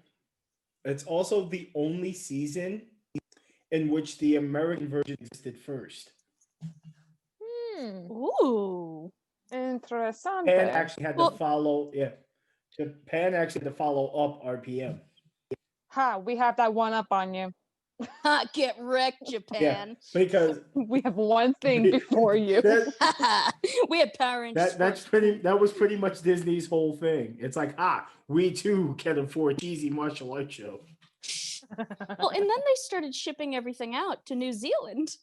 the only season in which the American version existed first. Ooh. Interessante. Japan actually had Well- to follow. Yeah, Japan actually had to follow up RPM. Ha, we have that one up on you. Ha, get wrecked, Japan. Because We have one thing before you. that, We had Power Rangers. that was pretty much Disney's whole thing. It's like, we too can afford cheesy martial arts show. Well, and then they started shipping everything out to New Zealand.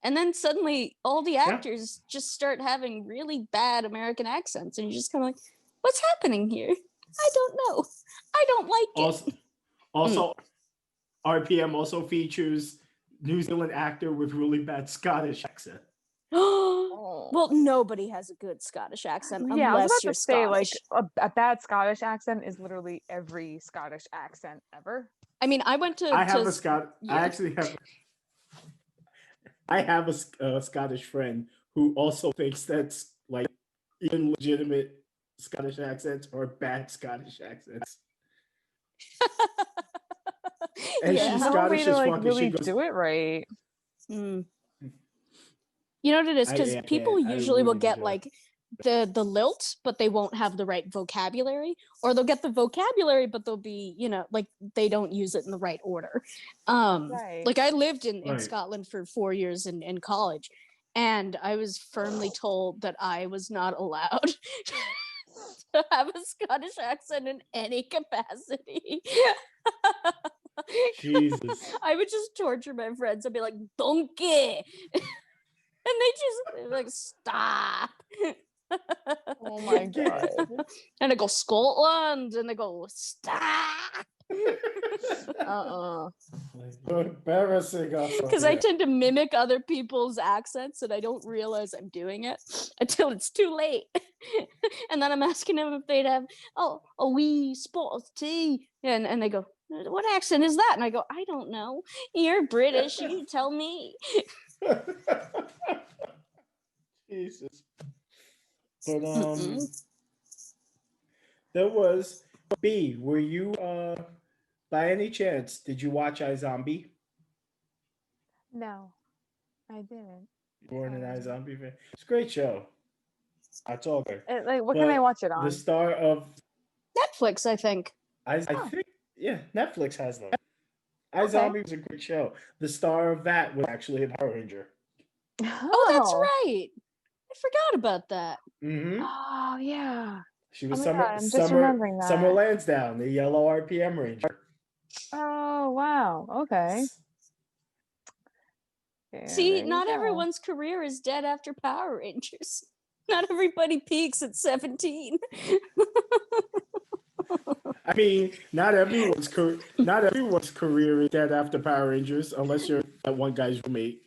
And then suddenly all the actors just start having really bad American accents. And you're just kind of like, what's happening here? I don't know. I don't like it. Also, RPM also features New Zealand actor with really bad Scottish accent. Well, nobody has a good Scottish accent Yeah, I was unless about you're to say, like, Scottish. a bad Scottish accent is literally every Scottish accent ever. I mean, I went to. I have to- a Scot. yeah. I actually have. I have a Scottish friend who also thinks that's like even legitimate Scottish accents or bad Scottish accents. And Yeah. she's No way Scottish to as like fuck. really and she goes, do it right. Mm. You know what it is? Because I people can't. I usually will really get don't. like the lilt, but they won't have the right vocabulary, or they'll get the vocabulary, but they'll be, like they don't use it in the right order. Right. Like I lived in Right. Scotland for 4 years in college, and I was firmly told that I was not allowed to have a Scottish accent in any capacity. Jesus. I would just torture my friends. I'd be like, donkey. And they'd be like, stop. Oh my god. And I go, Scotland. And they go, stop. You're embarrassing us. Because I tend to mimic other people's accents and I don't realize I'm doing it until it's too late. And then I'm asking them if they'd have a wee spot of tea. And they go, what accent is that? And I go, I don't know. You're British. You tell me. Jesus. But there was B. Were you by any chance did you watch iZombie? No, I didn't. Born an iZombie fan. It's a great show. That's all good. Like, what can I But watch it on? The star of Netflix, I think. I think Netflix has them. iZombie was a great show. The star of that was actually a Power Ranger. Oh, that's right. I forgot about that. Mm-hmm. Oh yeah. She was Oh my God, I'm just Summer remembering that. Summer Lansdowne, the yellow RPM Ranger. Oh wow. Okay. Yeah, See, there you not go. everyone's career is dead after Power Rangers. Not everybody peaks at 17. I mean, not everyone's career is dead after Power Rangers, unless you're that one guy's roommate.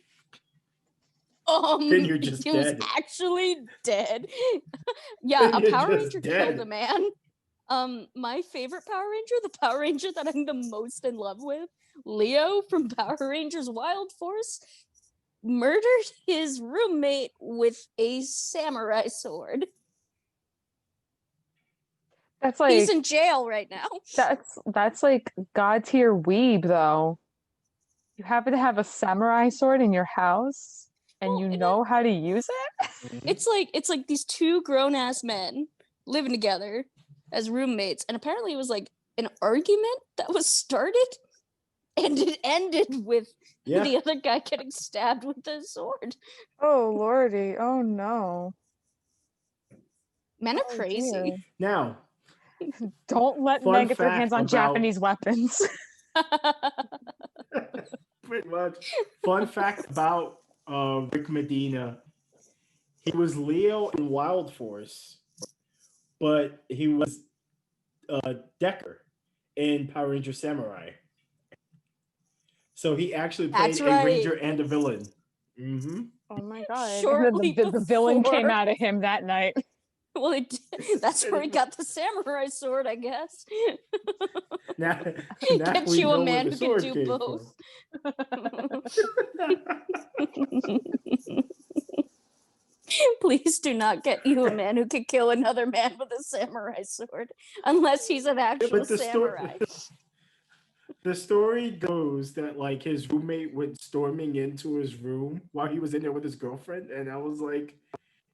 Then you're just he was dead. actually dead. Yeah, Then a you're Power just Ranger dead. killed a man. My favorite Power Ranger, the Power Ranger that I'm the most in love with, Leo from Power Rangers Wild Force, murdered his roommate with a samurai sword. That's like He's in jail right now. that's like god tier weeb though. You happen to have a samurai sword in your house and you know how to use it? It's like these two grown-ass men living together as roommates, and apparently it was like an argument that was started and it ended with Yeah. the other guy getting stabbed with a sword. Oh lordy, oh no. Men are Oh, crazy. dear. Now, Don't let Fun men get their fact hands on about- Japanese weapons. pretty much. Fun fact about Rick Medina: he was Leo in Wild Force, but he was Decker in Power Ranger Samurai. So he actually played That's a right. ranger and a villain. Mm-hmm. Oh my god. And then Shortly the villain came before- out of him that night. Well, that's where he got the samurai sword, I guess. Now Get we you know a where man the who can sword do came both. from. Please do not get you a man who can kill another man with a samurai sword, unless he's an actual But the samurai. The story goes that like his roommate went storming into his room while he was in there with his girlfriend, and I was like,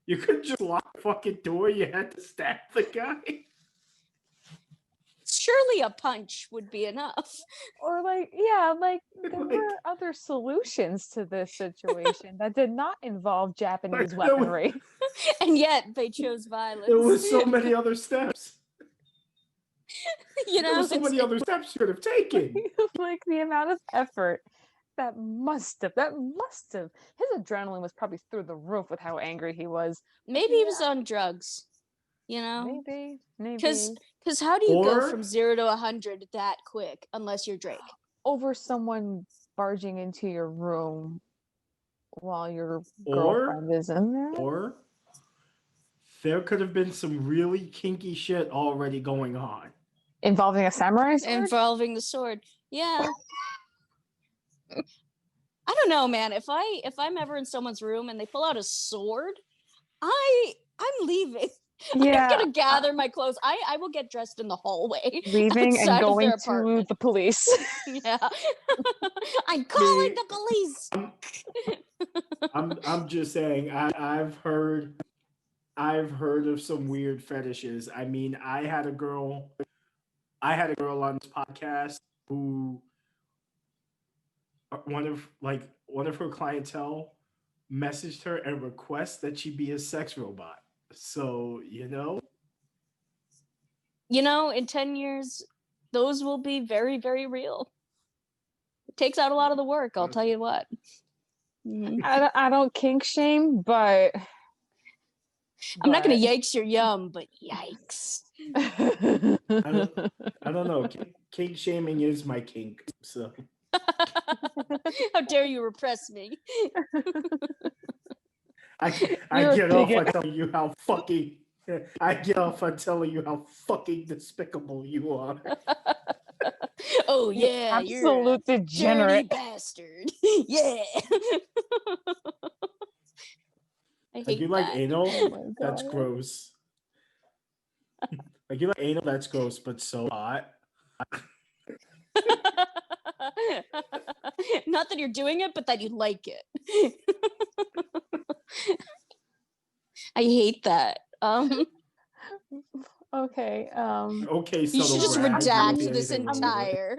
you couldn't just lock the fucking door. You had to stab the guy. Surely a punch would be enough. Or like, yeah, like there Like- were other solutions to this situation that did not involve Japanese Like, there was- weaponry. And yet they chose violence. There was so many other steps. You There know, were so many other steps you could have taken. Like the amount of effort that must have his adrenaline was probably through the roof with how angry he was. maybe he was on drugs. You know, Maybe because how do you go Or- from 0 to 100 that quick unless you're Drake? over someone barging into your room while your Or- girlfriend is in there. Or there could have been some really kinky shit already going on. Involving a samurai sword? Involving the sword. Yeah. I don't know, man. If I'm ever in someone's room and they pull out a sword, I'm leaving. Yeah, I'm gonna gather my clothes. I will get dressed in the hallway. leaving and outside of going their to apartment. the police. Yeah. I'm calling Me- the police. I'm just saying. I've heard of some weird fetishes. I mean, I had a girl on this podcast who one of her clientele messaged her and request that she be a sex robot. So, You know, in 10 years, those will be very, very real. It takes out a lot of the work, I'll tell you what. Mhm. I don't kink shame, but I'm not gonna yikes your yum, but yikes. I don't know. Kink shaming is my kink. So How dare you repress me? I You're a get off on bigot. telling you how fucking I get off on telling you how fucking despicable you are. Oh yeah, you're a absolute dirty degenerate. bastard. Yeah. I Like hate you like that. anal? Oh my That's God. gross. Like you like anal? That's gross, but so hot. Not that you're doing it, but that you like it. I hate that. Okay. Okay, You subtle should just Brad, I didn't redact see this anything wrong with it. entire.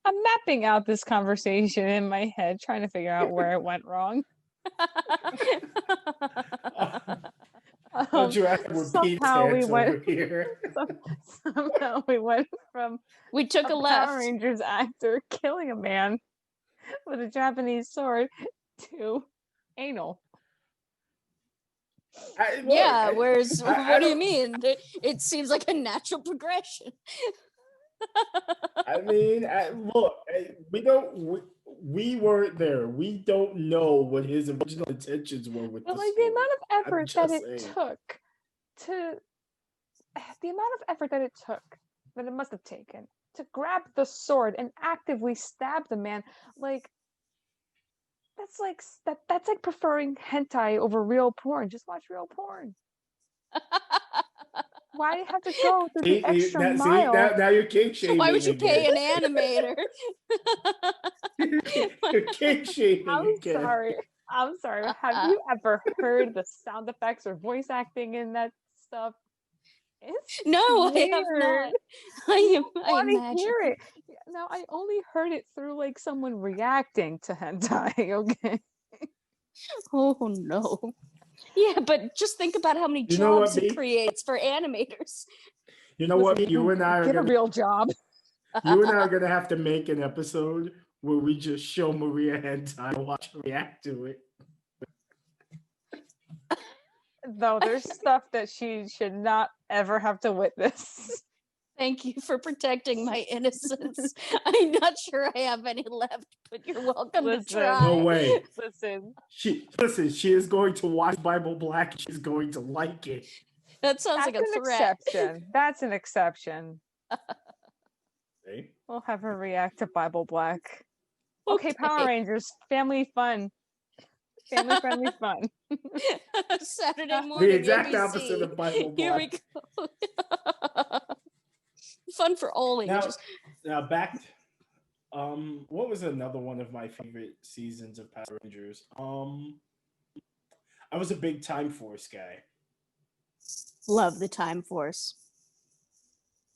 I'm mapping out this conversation in my head, trying to figure out where it went wrong. Don't you act with Pete's somehow we hands went- over here? Somehow we went from We took a Power left. Rangers actor killing a man with a Japanese sword to anal. Yeah, whereas I what do you don't- mean? It seems like a natural progression. I mean, look, we don't. we weren't there. We don't know what his original intentions were with But the like the story. amount of I'm effort that just it saying. took to the amount of effort that it must have taken to grab the sword and actively stab the man, like that's like preferring hentai over real porn. Just watch real porn. Why do you have to go through the extra mile? Now you're kink shaming Why would you pay again. an animator? You're kink shaming I'm again. sorry. I'm sorry. Have you ever heard the sound effects or voice acting in that stuff? It's No, I have weird. not. I Want to imagine. hear it? No, I only heard it through like someone reacting to hentai. Okay. Oh no. Yeah, but just think about how many You know what, jobs it B? creates for animators. You know what? Listen, You and I are get a gonna real job. you and I are gonna have to make an episode where we just show Maria hentai and watch her react to it. Though there's stuff that she should not ever have to witness. Thank you for protecting my innocence. I'm not sure I have any left, but you're welcome to Listen. try. No way. Listen, She is going to watch Bible Black. She's going to like it. That sounds that's like a an threat. exception. That's an exception. See? We'll have her react to Bible Black. Okay, Power Rangers, family fun. Family friendly fun. Saturday morning. The exact ABC. opposite of Bible Black. Here we go. Fun for all ages. Now back. What was another one of my favorite seasons of Power Rangers? I was a big Time Force guy. Love the Time Force.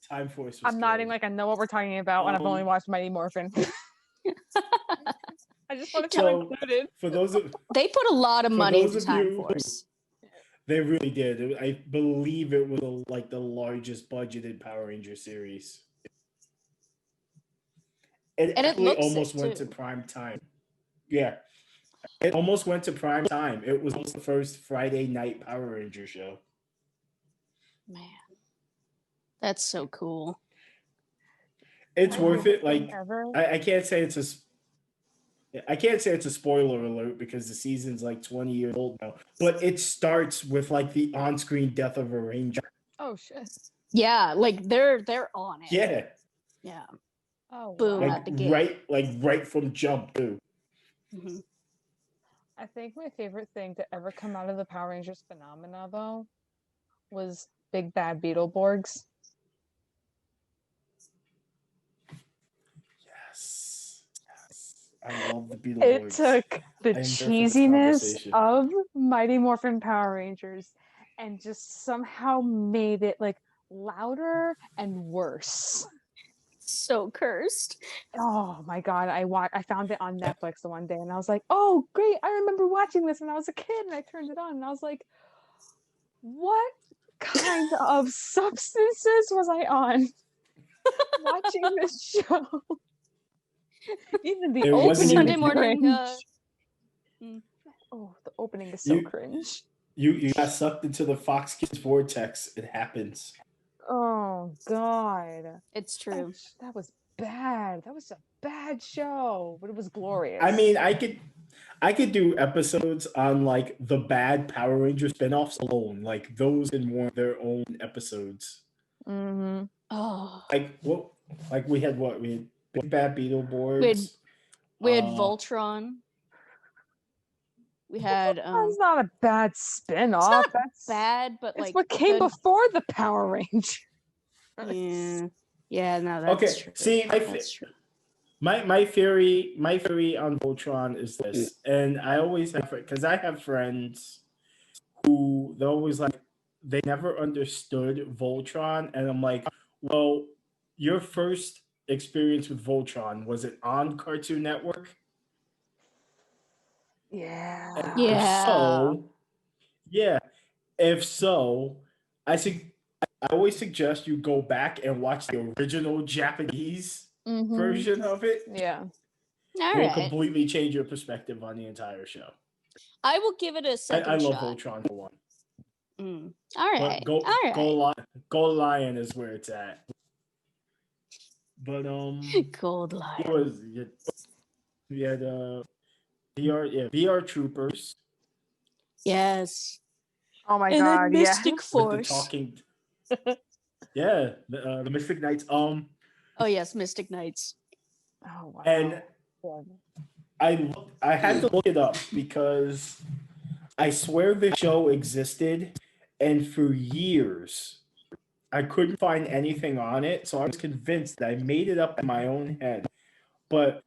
Time Force was I'm nodding good. like I know what we're talking about, and I've only watched Mighty Morphin. I just want to feel So, included. For those of They put a lot of For money those into of Time you- Force. they really did. I believe it was like the largest budgeted Power Ranger series. It And it actually looks almost it, went too. to prime time. Yeah. It almost went to prime time. It was the first Friday night Power Ranger show. Man, that's so cool. It's My worth favorite it. Like thing ever. I can't say it's a spoiler alert because the season's like 20 years old now. But it starts with like the on-screen death of a ranger. Oh shit. Yeah, like they're on it. Yeah. Yeah. Oh Boom. wow. At the gate. right from jump too. Mm-hmm. I think my favorite thing to ever come out of the Power Rangers phenomena, though, was Big Bad Beetleborgs. Yes. I love the Beetleborgs. It took the I am there for this cheesiness conversation. of Mighty Morphin Power Rangers and just somehow made it like louder and worse. So cursed. Oh my god, I found it on Netflix the one day and I was like, "Oh, great. I remember watching this when I was a kid." And I turned it on and I was like, "What kind of substances was I on watching this show?" Even the It wasn't opening Sunday is morning, cringe. Oh, the opening is so cringe. You got sucked into the Fox Kids vortex. It happens. Oh god. It's true. That was bad. That was a bad show, but it was glorious. I mean, I could do episodes on like the bad Power Ranger spinoffs alone. Like those in one of their own episodes. Mm-hmm. Oh. Like what? Like we had Big Bad Beetleborgs. We had Voltron. We had That's not a bad spin-off. it's not That's bad, but it's like what came the- before the Power Rangers. Yeah, no, that's Okay, true. see, That's true. My theory on Voltron is this, and I always have because I have friends who they're always like they never understood Voltron, and I'm like, well, your first experience with Voltron, was it on Cartoon Network? Yeah. And Yeah. If so, yeah. If so, I always suggest you go back and watch the original Japanese Mhm. version of it. Yeah. All It will right. completely change your perspective on the entire show. I will give it a second I love shot. Voltron for one. All right. But All right. Gold Lion is where it's at. But Gold it Lion. was We had VR troopers Yes. Oh my And then god, yeah. Mystic with the Force. talking. Yeah, the Mystic Knights. Oh yes, Mystic Knights. Oh wow. And I had to look it up because I swear the show existed, and for years I couldn't find anything on it. So I was convinced that I made it up in my own head. But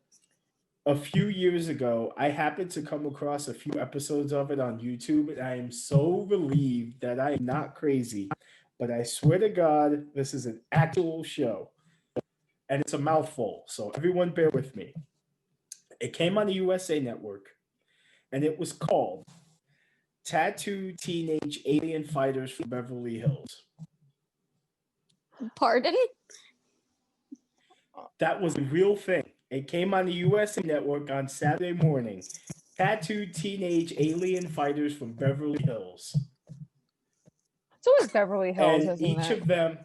a few years ago, I happened to come across a few episodes of it on YouTube, and I am so relieved that I am not crazy. But I swear to God, this is an actual show, and it's a mouthful. So everyone, bear with me. It came on the USA Network, and it was called Tattooed Teenage Alien Fighters from Beverly Hills. Pardon? That was a real thing. It came on the USA Network on Saturday morning. Tattooed Teenage Alien Fighters from Beverly Hills. It's always Beverly Hills, And isn't each it? of them,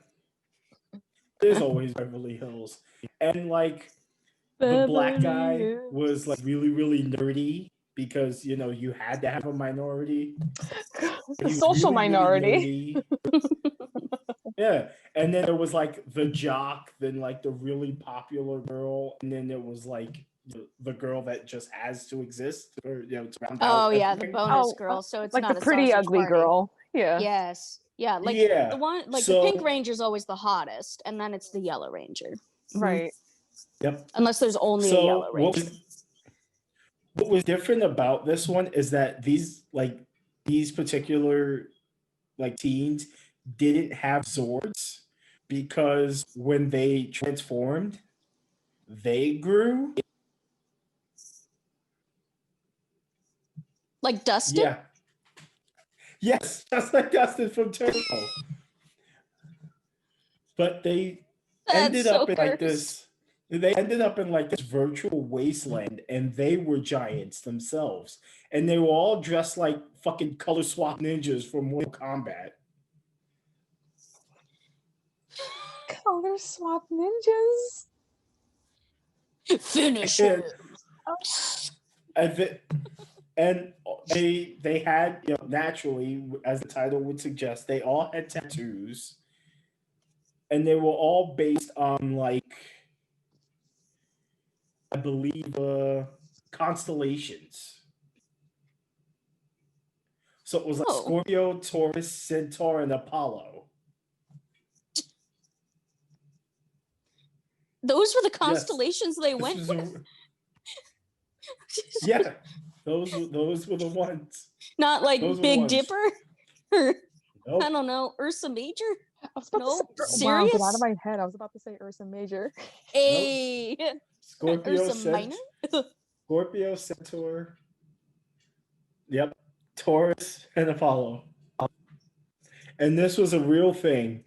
there's always Beverly Hills. And like the black guy was like really, really nerdy because you had to have a minority. The He was social really, really minority. nerdy. Yeah. And then there was like the jock, then like the really popular girl, and then there was like the girl that just has to exist or to round Oh out yeah, the everything. bonus Oh, girl. So it's like not the a pretty sausage ugly party. girl. Yeah. Yes. Yeah, like Yeah. the one, like the So- Pink Ranger's always the hottest, and then it's the Yellow Ranger. Mhm. Right. Yep. Unless there's only a So Yellow Ranger. what was different about this one is that these particular like teens didn't have zords because when they transformed, they grew. Like Dustin? Yeah. Yes, just like Dustin from Turbo. But they That's ended so up in like cursed. this. They ended up in like this virtual wasteland, and they were giants themselves, and they were all dressed like fucking color swap ninjas from Mortal Kombat. Color swap ninjas. Finish And, him. and the- and they had naturally, as the title would suggest, they all had tattoos, and they were all based on like I believe constellations. So it was like Oh. Scorpio, Taurus, Centaur, and Apollo. Those were the Yes. constellations they This went was with? yeah, those were the ones. Not like Those were Big ones. Dipper? Or, Nope. I don't know, Ursa Major? I was about No? to say, wow, get out Serious? of my head. I was about to say Ursa Major. Hey! Scorpio, Ursa Minor? Scorpio, Centaur. Yep, Taurus and Apollo. And this was a real thing.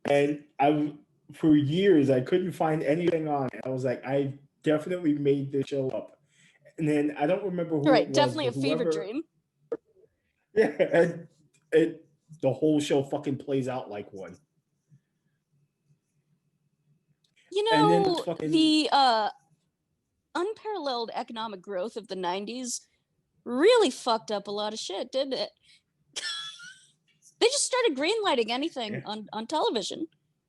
And for years I couldn't find anything on it. I was like, I definitely made this show up. And then I don't remember who it Right, was. definitely a but fever whoever- dream. Yeah, and the whole show fucking plays out like one. You And then know, fucking- the unparalleled economic growth of the 90s really fucked up a lot of shit, didn't it? They just started greenlighting anything Yeah. on television.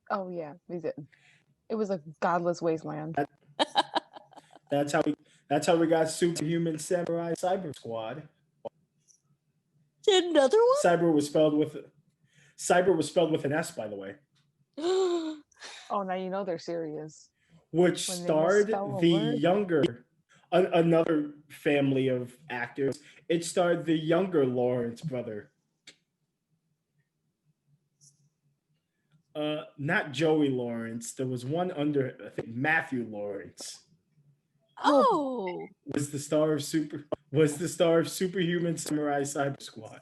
Oh yeah, they did. It was a godless wasteland. That's how we got Superhuman Samurai Cyber Squad. Did another Cyber was spelled with an S, by the way, one? Oh, now you know they're serious. which When they starred misspell a the word? younger another family of actors. It starred the younger Lawrence brother. Not Joey Lawrence. There was one under, I think, Matthew Lawrence Oh, was the star of Superhuman Samurai Cyber Squad.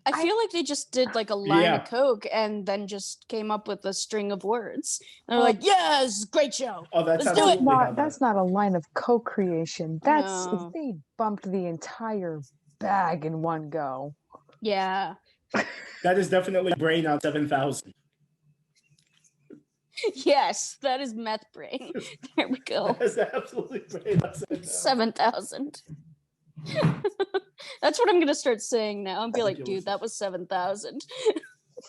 I feel like they just did like a line Yeah. of coke and then just came up with a string of words. And they're like, "Yes, great show." Oh, that's Let's do it. absolutely how That's not a line of co-creation. That's No. they bumped the entire bag in one go. Yeah. that is definitely Brain on 7,000. Yes, that is meth brain. There we go. That's absolutely great. 7,000. That's what I'm gonna start saying now. I'm be like, Ridiculous. dude, that was 7,000.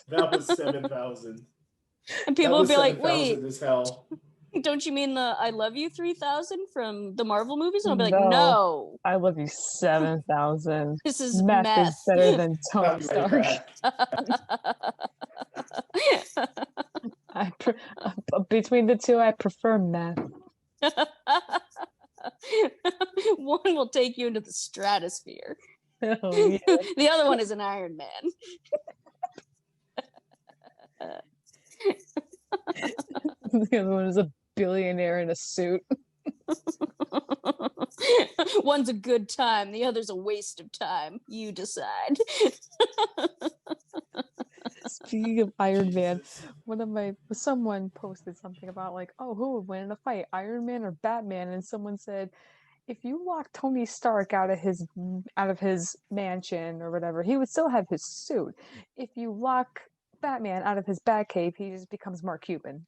That was 7,000. And That people will was be like, 7,000 wait, as hell. don't you mean the I Love You 3,000 from the Marvel movies? And I'll be like, No. no, I love you 7,000. this is Meth meth. is better than I'll Tony be right Stark. back. Between the two, I prefer meth. One will take you into the stratosphere. Oh, yeah. The other one is an Iron Man. The other one is a billionaire in a suit. One's a good time, the other's a waste of time. You decide. Speaking of Iron Man, Jesus. someone posted something about like, oh, who would win in a fight, Iron Man or Batman? And someone said, if you lock Tony Stark out of his mansion or whatever, he would still have his suit. If you lock Batman out of his Batcave, he just becomes Mark Cuban.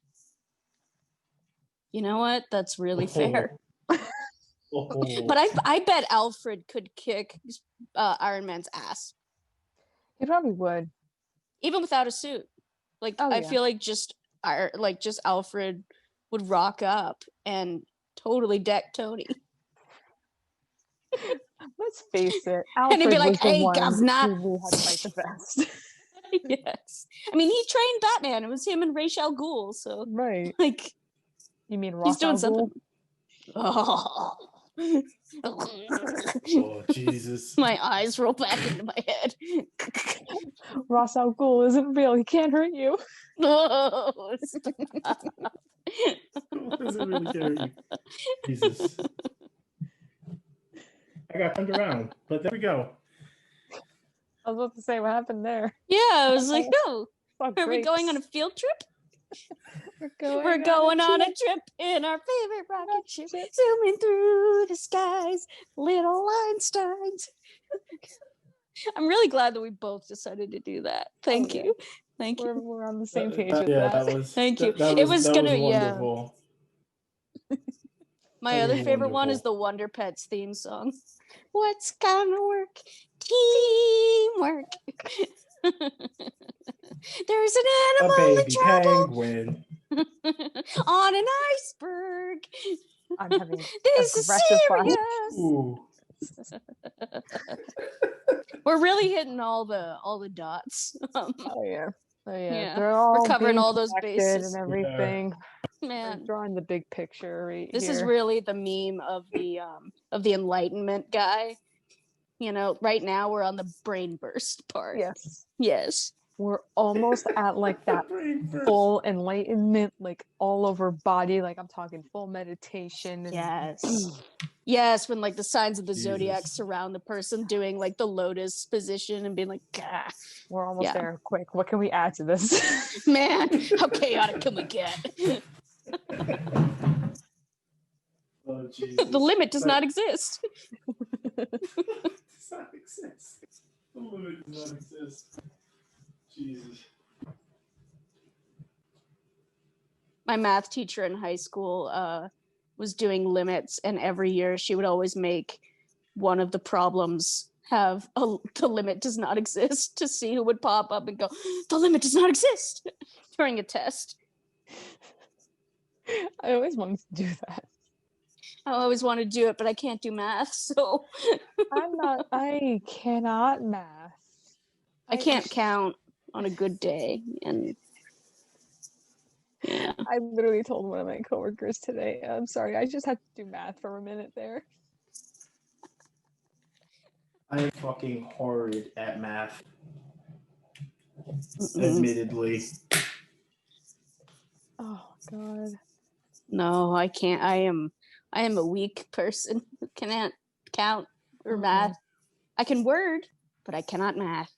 You know what? That's really fair. Oh. But I bet Alfred could kick Iron Man's ass, He probably would. even without a suit. Like Oh, I yeah. feel like just Alfred would rock up and totally deck Tony. Let's face it, And he'd Alfred be like, was the "Hey, one governor." who knew how to fight the best. Yes. I mean, he trained Batman. It was him and Ra's al Ghul. So, Right. like, You mean he's Ra's doing al something. Ghul? Oh, Jesus. My eyes roll back into my head. Ra's al Ghul isn't real. He can't hurt you. No. What does it really care you? Jesus. I got turned around, but there we go. I was about to say, what happened there? Yeah, I was like, no. Oh, Are we great. going on a field trip? We're We're going on a trip in our favorite rocket ship, zooming through the skies, little Einsteins. I'm really glad that we both decided to do that. Thank yeah. you. Thank you. We're on the same page with Yeah, that. that was. Thank you. That It was gonna- yeah. wonderful. My That other was favorite one is wonderful. the Wonder Pets theme song. What's gonna work? Teamwork. There's an A animal in baby trouble penguin. on an iceberg. I'm having This is aggressive serious. Ooh. We're really hitting all the dots. Oh yeah. Oh yeah. Yeah. They're all covering being all those connected bases. and everything. We're Man, drawing the big picture right this here. is really the meme of the Enlightenment guy. You know, right now we're on the brain burst part. Yes. Yes. We're almost at like that full enlightenment, like all over body. Like I'm talking full meditation. And Yes. Yes, when like the signs of the zodiac Jesus. surround the person doing like the lotus position and being like, "Gah." we're almost Yeah. there. Quick, what can we add to this? Man, how chaotic can we get? Oh, Jesus. The limit does But- not exist. does not exist. The limit does not exist. Jesus. My math teacher in high school was doing limits, and every year she would always make one of the problems have the limit does not exist to see who would pop up and go, the limit does not exist during a test. I always wanted to do that. I always want to do it, but I can't do math, so I cannot math. I can't count on a good day. And yeah. I literally told one of my coworkers today, I'm sorry, I just had to do math for a minute there. I am fucking horrid at math. Mm-mm. Admittedly. Oh god. No, I can't. I am a weak person who cannot count or math. I can word, but I cannot math.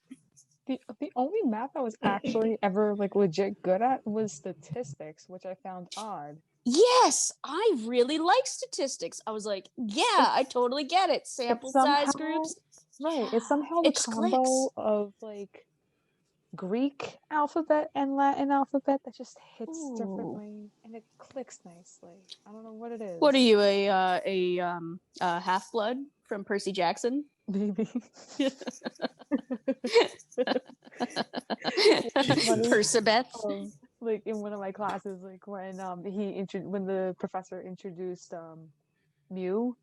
The only math I was actually ever like legit good at was statistics, which I found odd. Yes, I really like statistics. I was like, yeah, I totally get it. Sample size somehow- groups. Right. It's somehow the It just combo clicks. of like Greek alphabet and Latin alphabet that just hits Ooh. differently and it clicks nicely. I don't know what it is. What are you, a half-blood from Percy Jackson? Maybe. Persebeth. Like in one of my classes, like when when the professor introduced Mew,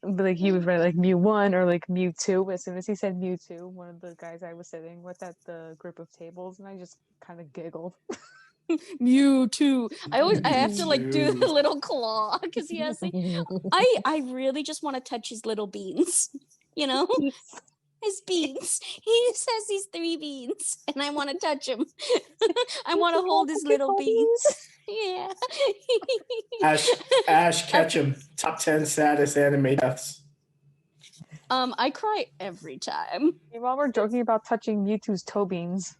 like he would write like Mew1 or like Mewtwo. As soon as he said Mewtwo, one of the guys I was sitting with at the group of tables, and I just kind of giggled. Mewtwo. I have to like do the Mewtwo. little claw because he has. I really just want to touch his little beans. You know, his beans. He says he's 3 beans, and I want to touch him. I want to hold his little beans. Yeah. Ash Ketchum, top 10 saddest anime deaths. I cry every time. While we're joking about touching Mewtwo's toe beans.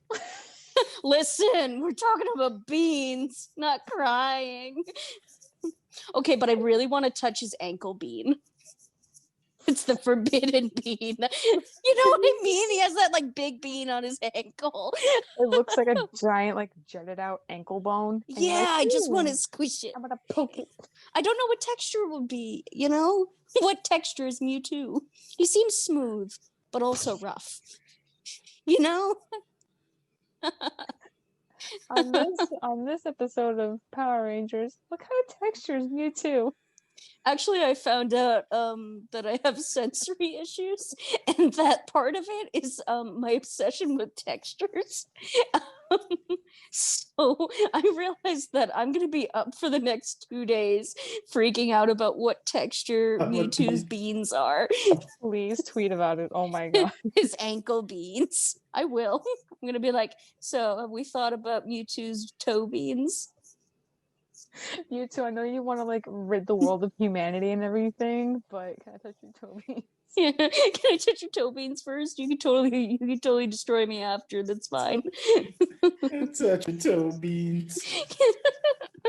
Listen, we're talking about beans, not crying. Okay, but I really want to touch his ankle bean. It's the forbidden bean. You know what I mean? He has that like big bean on his ankle. It looks like a giant, like jutted out ankle bone. Yeah, like, I just want to squish it. I'm gonna poke it. I don't know what texture it would be, you know? What texture is Mewtwo? He seems smooth, but also rough. You know? on this episode of Power Rangers, what kind of texture is Mewtwo? Actually, I found out that I have sensory issues, and that part of it is my obsession with textures. So I realized that I'm going to be up for the next 2 days freaking out about what texture Mewtwo's beans are. Please tweet about it. Oh my god. His ankle beans. I will. I'm going to be like, so have we thought about Mewtwo's toe beans? Mewtwo, I know you want to like rid the world of humanity and everything, but can I touch your toe beans? Yeah. Can I touch your toe beans first? You can totally destroy me after. That's fine. Touch your toe beans.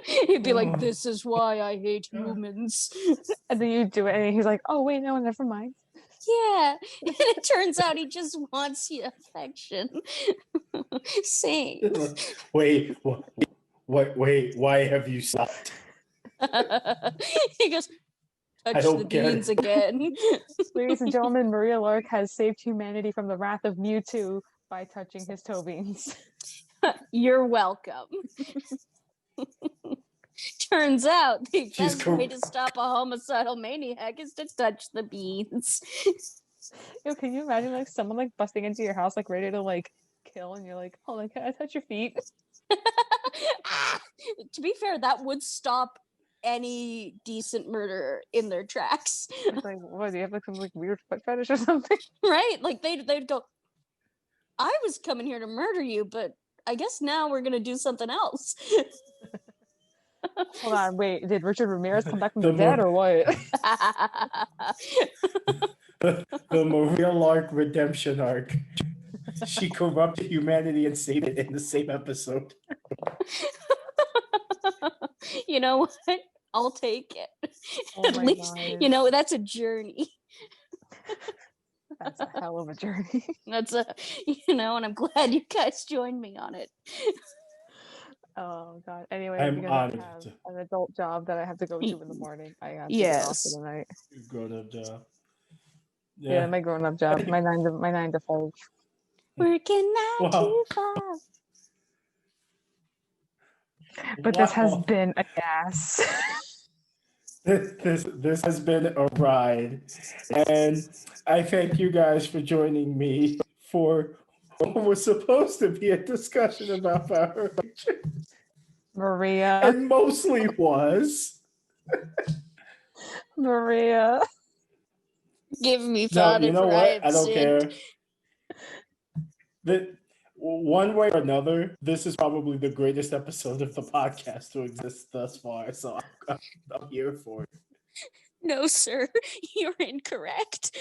He'd be like, "This is why I hate humans." And then you do it, and he's like, "Oh wait, no, never mind." Yeah, and it turns out he just wants your affection. Same. Wait, why have you stopped? He goes, touch don't the get beans it. again. Ladies and gentlemen, Maria Lark has saved humanity from the wrath of Mewtwo by touching his toe beans. You're welcome. Turns out the She's best way to stop a homicidal maniac is to touch the beans. Yo, can you imagine like someone like busting into your house like ready to like kill, and you're like, "Oh, like, can I touch your feet?" To be fair, that would stop any decent murderer in their tracks. It's like, what, do you have like some like weird foot fetish or something? Right? Like they'd go, I was coming here to murder you, but I guess now we're gonna do something else. Hold on, wait, did Richard Ramirez come back from the dead or what? The Maria Lark redemption arc. She corrupted humanity and saved it in the same episode. You know what? I'll take it. Oh At my least, God. you know, that's a journey. That's a hell of a journey. That's a, you know, and I'm glad you guys joined me on it. Oh God. Anyway, I'm because honored. I have an adult job that I have to go to in the morning. I have to get off Yes. for the night. Grown-up job. Yeah, my grown-up job. My 9 to 5. Working 9 to 5. But this has Wow. been a gas. This has been a ride, and I thank you guys for joining me for what was supposed to be a discussion about Power Rangers, Maria. and mostly was. Maria. Give me No, Father, you know for what? I don't sinned. care. One way or another, this is probably the greatest episode of the podcast to exist thus far. So I'm here for it. No, sir, you're incorrect.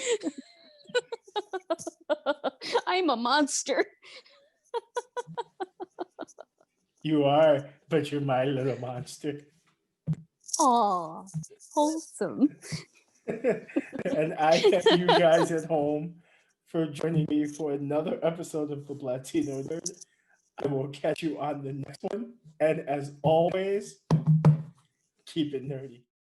I'm a monster. You are, but you're my little monster. Aw, wholesome. And I kept you guys at home for joining me for another episode of the Latino Nerd. I will catch you on the next one. And as always, keep it nerdy.